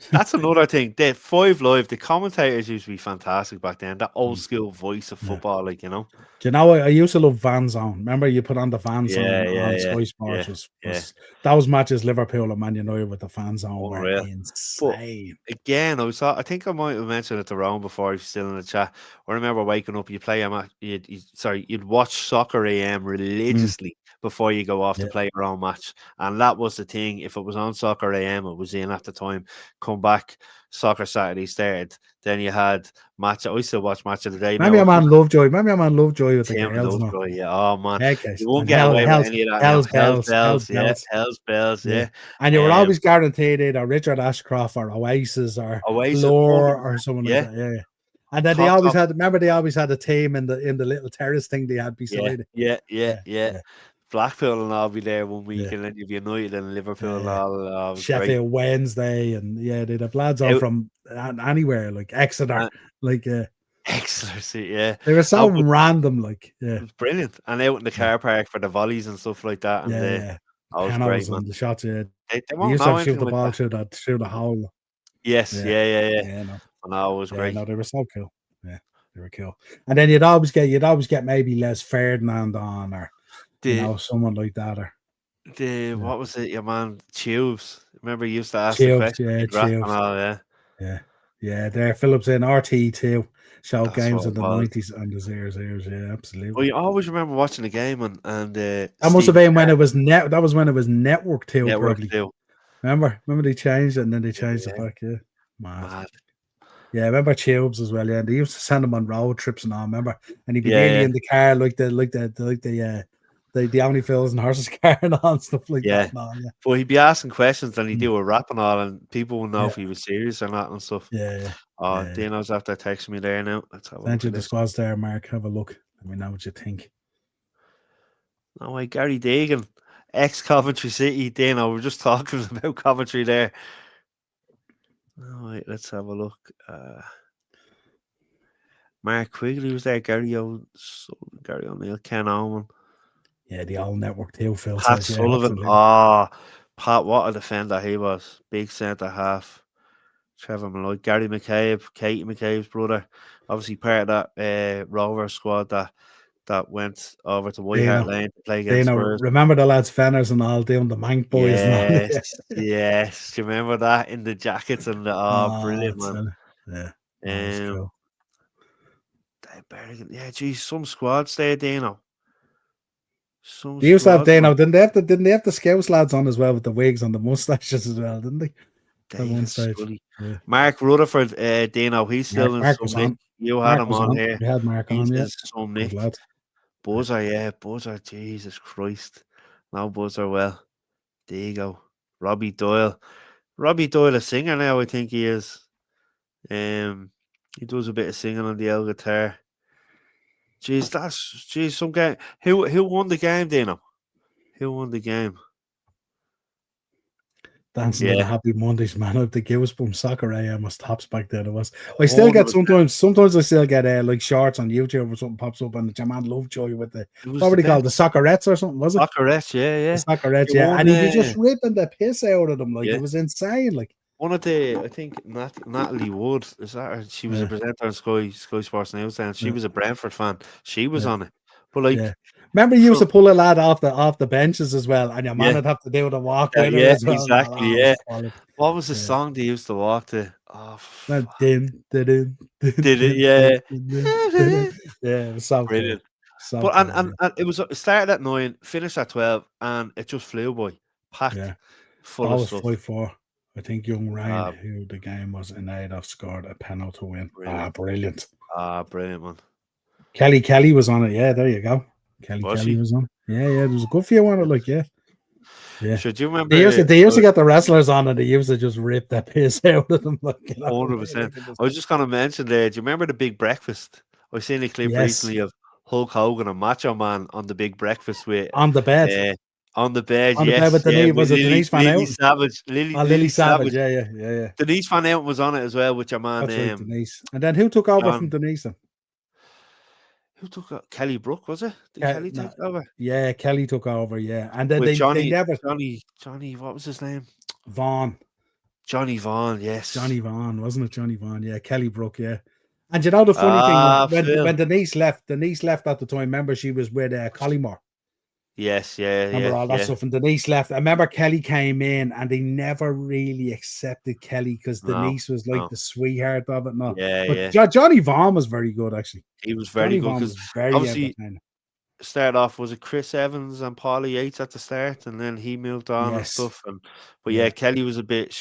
That's another thing. The 5 Live, the commentators used to be fantastic back then. That old school voice of football, like, you know. Do you know, I used to love Van Zone. Remember, you put on the Van Zone on Sky Sports. Those matches, Liverpool and Man United with the Fan Zone, were insane. But again, I think I might have mentioned it to Ron before he's still in the chat. I remember waking up, you play a match. You'd watch Soccer AM religiously before you go off to play your own match, and that was the thing. If it was on Soccer AM, it was in at the time. Come back, Soccer Saturday started. Then you had match. I used to watch Match of the Day. Maybe I'm on Lovejoy. With the girls. Oh man, okay. You won't get away with any of that. Hell's Bells. Yeah. And you were always guaranteed either Richard Ashcroft or Oasis or Lore or someone like that. Yeah. And then they always had. Remember, they always had a team in the little terrace thing they had beside it. Yeah. Blackpool and I'll be there one week, and then you'll be United and Liverpool and all. Sheffield Wednesday, and they'd have lads on from anywhere, like Exeter, Exeter, they were so random, like it was brilliant, and out in the car park for the volleys and stuff like that, and that was great, man. The shots, they used to shoot the ball through the hole. Yes, yeah. No, it was great. No, they were so cool. Yeah, they were cool. And then you'd always get maybe Les Ferdinand on, or someone like that, or what was it, your man Tubes? Remember, you used to ask Tubes, the question. There Phillips in RT2 showed games in the 90s and the zeros, absolutely. Well, you always remember watching the game, and that must have been when it was that was when it was Network 2, probably. 2. Remember they changed it, and then they changed it back. Mad. Yeah, I remember Tubes as well. Yeah, they used to send him on road trips and all. Remember, and he'd be nearly in the car like the the only fills and horses car and all stuff like Yeah. that. No, yeah. But he'd be asking questions and he'd Mm. do a rap and all, and people would know Yeah. if he was serious or not and stuff. Yeah. Oh, Yeah. Dino's after texting me there now. Let's have a Send look you at the this. squads there, Mark. Have a look. Let me know what you think. Oh, wait, Gary Deegan, ex Coventry City. Dino, we're just talking about Coventry there. Oh, wait, let's have a look. Mark Quigley was there. Gary O'Neill, Ken Owen. Yeah, the old network too, Phil Pat says. Yeah, Sullivan. absolutely. Pat, what a defender he was. Big centre half. Trevor Malloy, Gary McCabe, Katie McCabe's brother. Obviously part of that Rovers squad that went over to White Hart Lane to play against Spurs. Remember the lads Fenners and all doing the Mank boys and all. Yes. Do you remember that in the jackets and the brilliant man. Yeah, that's cool. Yeah, geez, some squads there, Dino. They used to have Dino, didn't they have the Scouts lads on as well with the wigs and the mustaches as well, didn't they? At one stage. Yeah. Mark Rutherford, Dino, he's still in Mark some nick. You had him on here. We had Mark on, yeah. Some nick. Buzzer, Jesus Christ. No Buzzer, well. There you go. Robbie Doyle, a singer now, I think he is. He does a bit of singing on the el guitar. Jeez, some game. Who won the game, Dino? Who won the game? Dancing to the Happy Mondays, man. I have the Goosebumps Soccer AM was tops back then. It was. I still get sometimes I still get like shorts on YouTube or something pops up and the man Lovejoy with the what were they called? The Soccerettes or something, was it? Soccerettes, yeah. The Soccerettes, yeah. And he'd be just ripping the piss out of them. Like it was insane. Like one of I think Natalie Wood, is that her? She was a presenter on Sky Sports News and she was a Brentford fan. She was on it. But like remember you used to pull a lad off the benches as well, and your man would have to do the walk with her as well. Exactly, What was the song they used to walk to? Oh, did it? Yeah. It was so brilliant. So but and it started at 9, finished at 12, and it just flew by. Packed full of stuff. 5-4. I think Young Ryan, who the game was in aid of, scored a penalty to win. Brilliant. Brilliant, man. Kelly was on it. Yeah, there you go. Kelly was on. Yeah. There was a good few on it. Like, yeah. Should you remember? They used to get the wrestlers on, and they used to just rip that piss out of them. Like, 100%. I was just going to mention there. Do you remember the Big Breakfast? I seen a clip recently of Hulk Hogan and Macho Man on the Big Breakfast with on the bed. On the bed, with Denise, was it Denise Van Outen? Savage. Lily Savage. Yeah. Denise Van Outen was on it as well with your man. That's right, Denise. And then who took over from Denise? Who took over? Kelly Brook, was it? Did Kelly take over? Yeah, Kelly took over, yeah. And then Johnny, they never... Johnny, what was his name? Vaughn. Johnny Vaughn, yes. Johnny Vaughn, wasn't it? Johnny Vaughn, yeah. Kelly Brook, yeah. And you know the funny thing, when Denise left at the time, remember she was with Collymore. Yes, remember all that stuff. And Denise left. I remember Kelly came in and they never really accepted Kelly because Denise was like the sweetheart of it. But Johnny Vaughn was very good, actually. He was very good because obviously started off, was it Chris Evans and Paulie Yates at the start, and then he moved on and stuff. But Kelly was a bit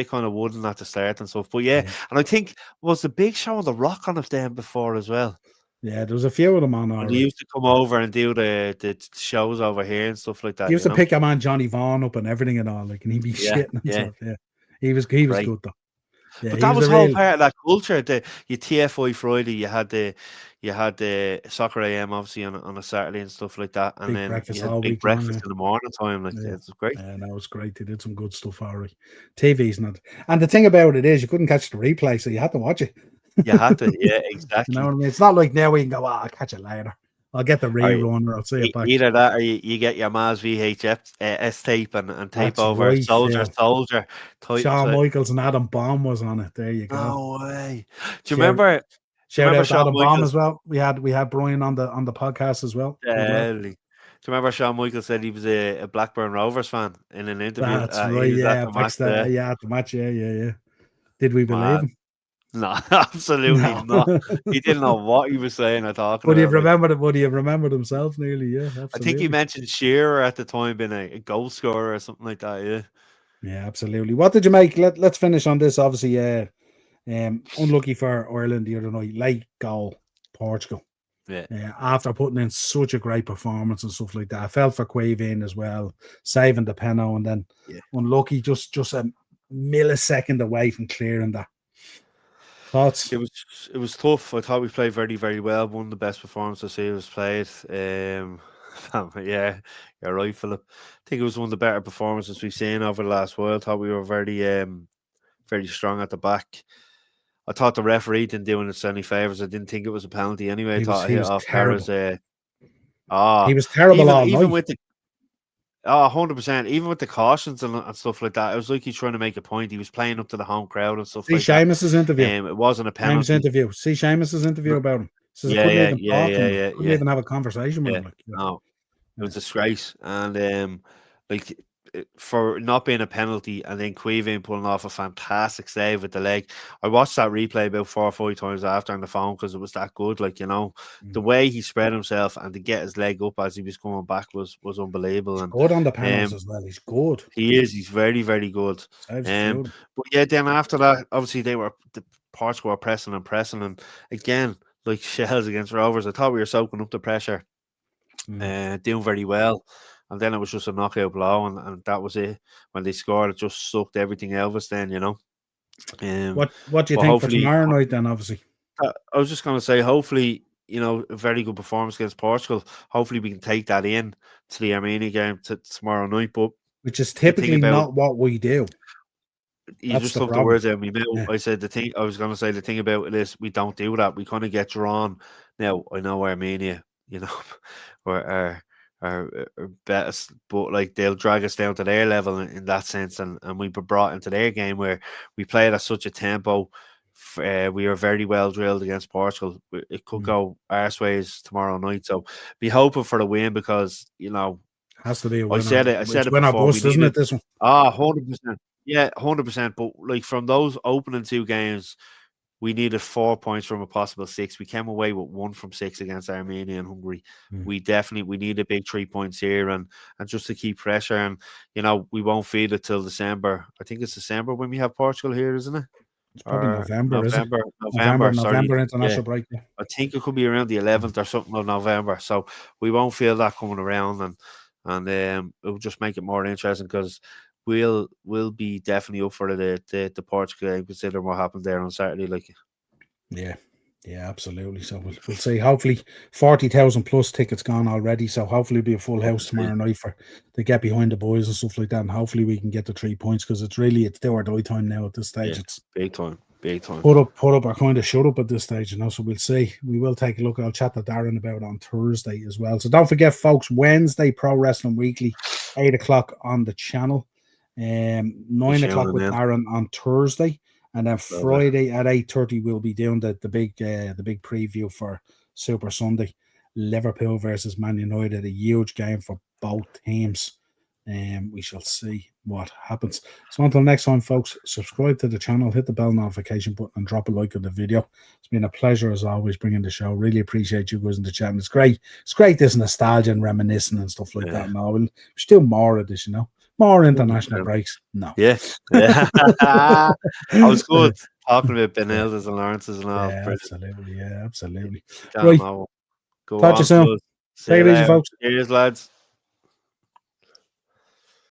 kind of wooden at the start and stuff. But and I think was the Big Show on the Rock on it then before as well. Yeah, there was a few of them on. And they used to come over and do the shows over here and stuff like that. He used to pick a man Johnny Vaughn up and everything and all, like, and he'd be shitting and stuff. Yeah, he was good though. Yeah, but that was whole part of that culture. Your TFI Friday, you had the Soccer AM obviously on a Saturday and stuff like that, and then you had big breakfast in the morning time. Like it was great. Yeah, that was great. They did some good stuff already. TV's not, and the thing about it is you couldn't catch the replay, so you had to watch it. You had to, yeah, exactly. You know what I mean? It's not like now we can go, I'll catch it later. I'll get the rerun or I'll see it back. Either that or you get your Ma's VHS tape and tape over right, Soldier. Shawn Michaels and Adam Bomb was on it. There you go. No way. Do you remember? Shout out to Adam Bomb as well. We had Brian on the podcast as well. Do you remember Shawn Michaels said he was a Blackburn Rovers fan in an interview? That's right. At the match. Yeah. Did we believe him? No, absolutely not. He didn't know what he was saying or talking about. Would he have remembered himself nearly? Yeah, absolutely. I think he mentioned Shearer at the time being a goal scorer or something like that. Yeah, absolutely. What did you make? Let's finish on this. Obviously, unlucky for Ireland the other night. Late goal, Portugal. Yeah. After putting in such a great performance and stuff like that. I felt for Quavin as well, saving the penalty, and then unlucky, just a millisecond away from clearing that. Thoughts? It was tough. I thought we played very, very well. One of the best performances he was played. Yeah, you're right, Philip. I think it was one of the better performances we've seen over the last while. I thought we were very strong at the back. I thought the referee didn't do us any favours. I didn't think it was a penalty anyway. I thought I hit off terrible. Tara's. He was terrible all even night. with the 100%. Even with the cautions and stuff like that, it was like he's trying to make a point. He was playing up to the home crowd and stuff like Seamus's that. interview. It wasn't a penalty. See Seamus's interview about him. Says I couldn't even talk to him. Couldn't even have a conversation with him. Like, no, it was a disgrace. And like for not being a penalty, and then Quavin pulling off a fantastic save with the leg. I watched that replay about 4 or 5 times after on the phone because it was that good. Like, you know, the way he spread himself and to get his leg up as he was coming back was unbelievable. He's good on the panels as well. He's good. He is. He's very, very good. But yeah, then after that, obviously the Portugal were pressing, and again, like Shels against Rovers, I thought we were soaking up the pressure, doing very well. And then it was just a knockout blow, and that was it. When they scored, it just sucked everything out of us then, you know. What do you think for tomorrow night then, obviously? I was just going to say, hopefully, you know, a very good performance against Portugal. Hopefully we can take that in to the Armenia game tomorrow night. But which is typically not what we do. You just took the words out of my mouth. I said I was going to say the thing about it is we don't do that. We kind of get drawn. Now, I know Armenia, you know, are best, but like they'll drag us down to their level in that sense, and we were brought into their game where we played at such a tempo. We were very well drilled against Portugal. It could go our ways tomorrow night, so be hoping for the win because, you know, has to be a winner. I said it before. Bust, isn't it, this one? 100%. Yeah, 100%. But like from those opening 2 games, we needed 4 points from a possible 6. We came away with 1 from 6 against Armenia and Hungary. We need a big 3 points here and just to keep pressure. And, you know, we won't feed it till December. I think it's December when we have Portugal here, isn't it? It's probably November, isn't it? November international break. Yeah. I think it could be around the 11th or something of November. So we won't feel that coming around, and it'll just make it more interesting because we'll be definitely up for the Portugal game, considering what happened there on Saturday. Like, yeah, absolutely. So we'll see. Hopefully, 40,000 plus tickets gone already. So hopefully, it'll be a full house tomorrow night to get behind the boys and stuff like that. And hopefully, we can get the 3 points because it's do or die time now at this stage. It's big time. Put up or kind of shut up at this stage, you know. So we'll see. We will take a look. I'll chat to Darren about it on Thursday as well. So don't forget, folks, Wednesday Pro Wrestling Weekly, 8 o'clock on the channel. 9 o'clock with Darren on Thursday, and then Friday at 8:30 we'll be doing the big preview for Super Sunday, Liverpool versus Man United, a huge game for both teams. We shall see what happens. So until next time, folks, subscribe to the channel, hit the bell notification button, and drop a like on the video. It's been a pleasure as always bringing the show. Really appreciate you guys in the chat. And it's great this nostalgia and reminiscing and stuff like that. No, we'll still more of this, you know. More international breaks. No. Yeah. I was good talking about Ben Elders and Lawrence's and all. Yeah, absolutely. Right. Right. Talk to you soon. See you later, folks. Cheers, lads.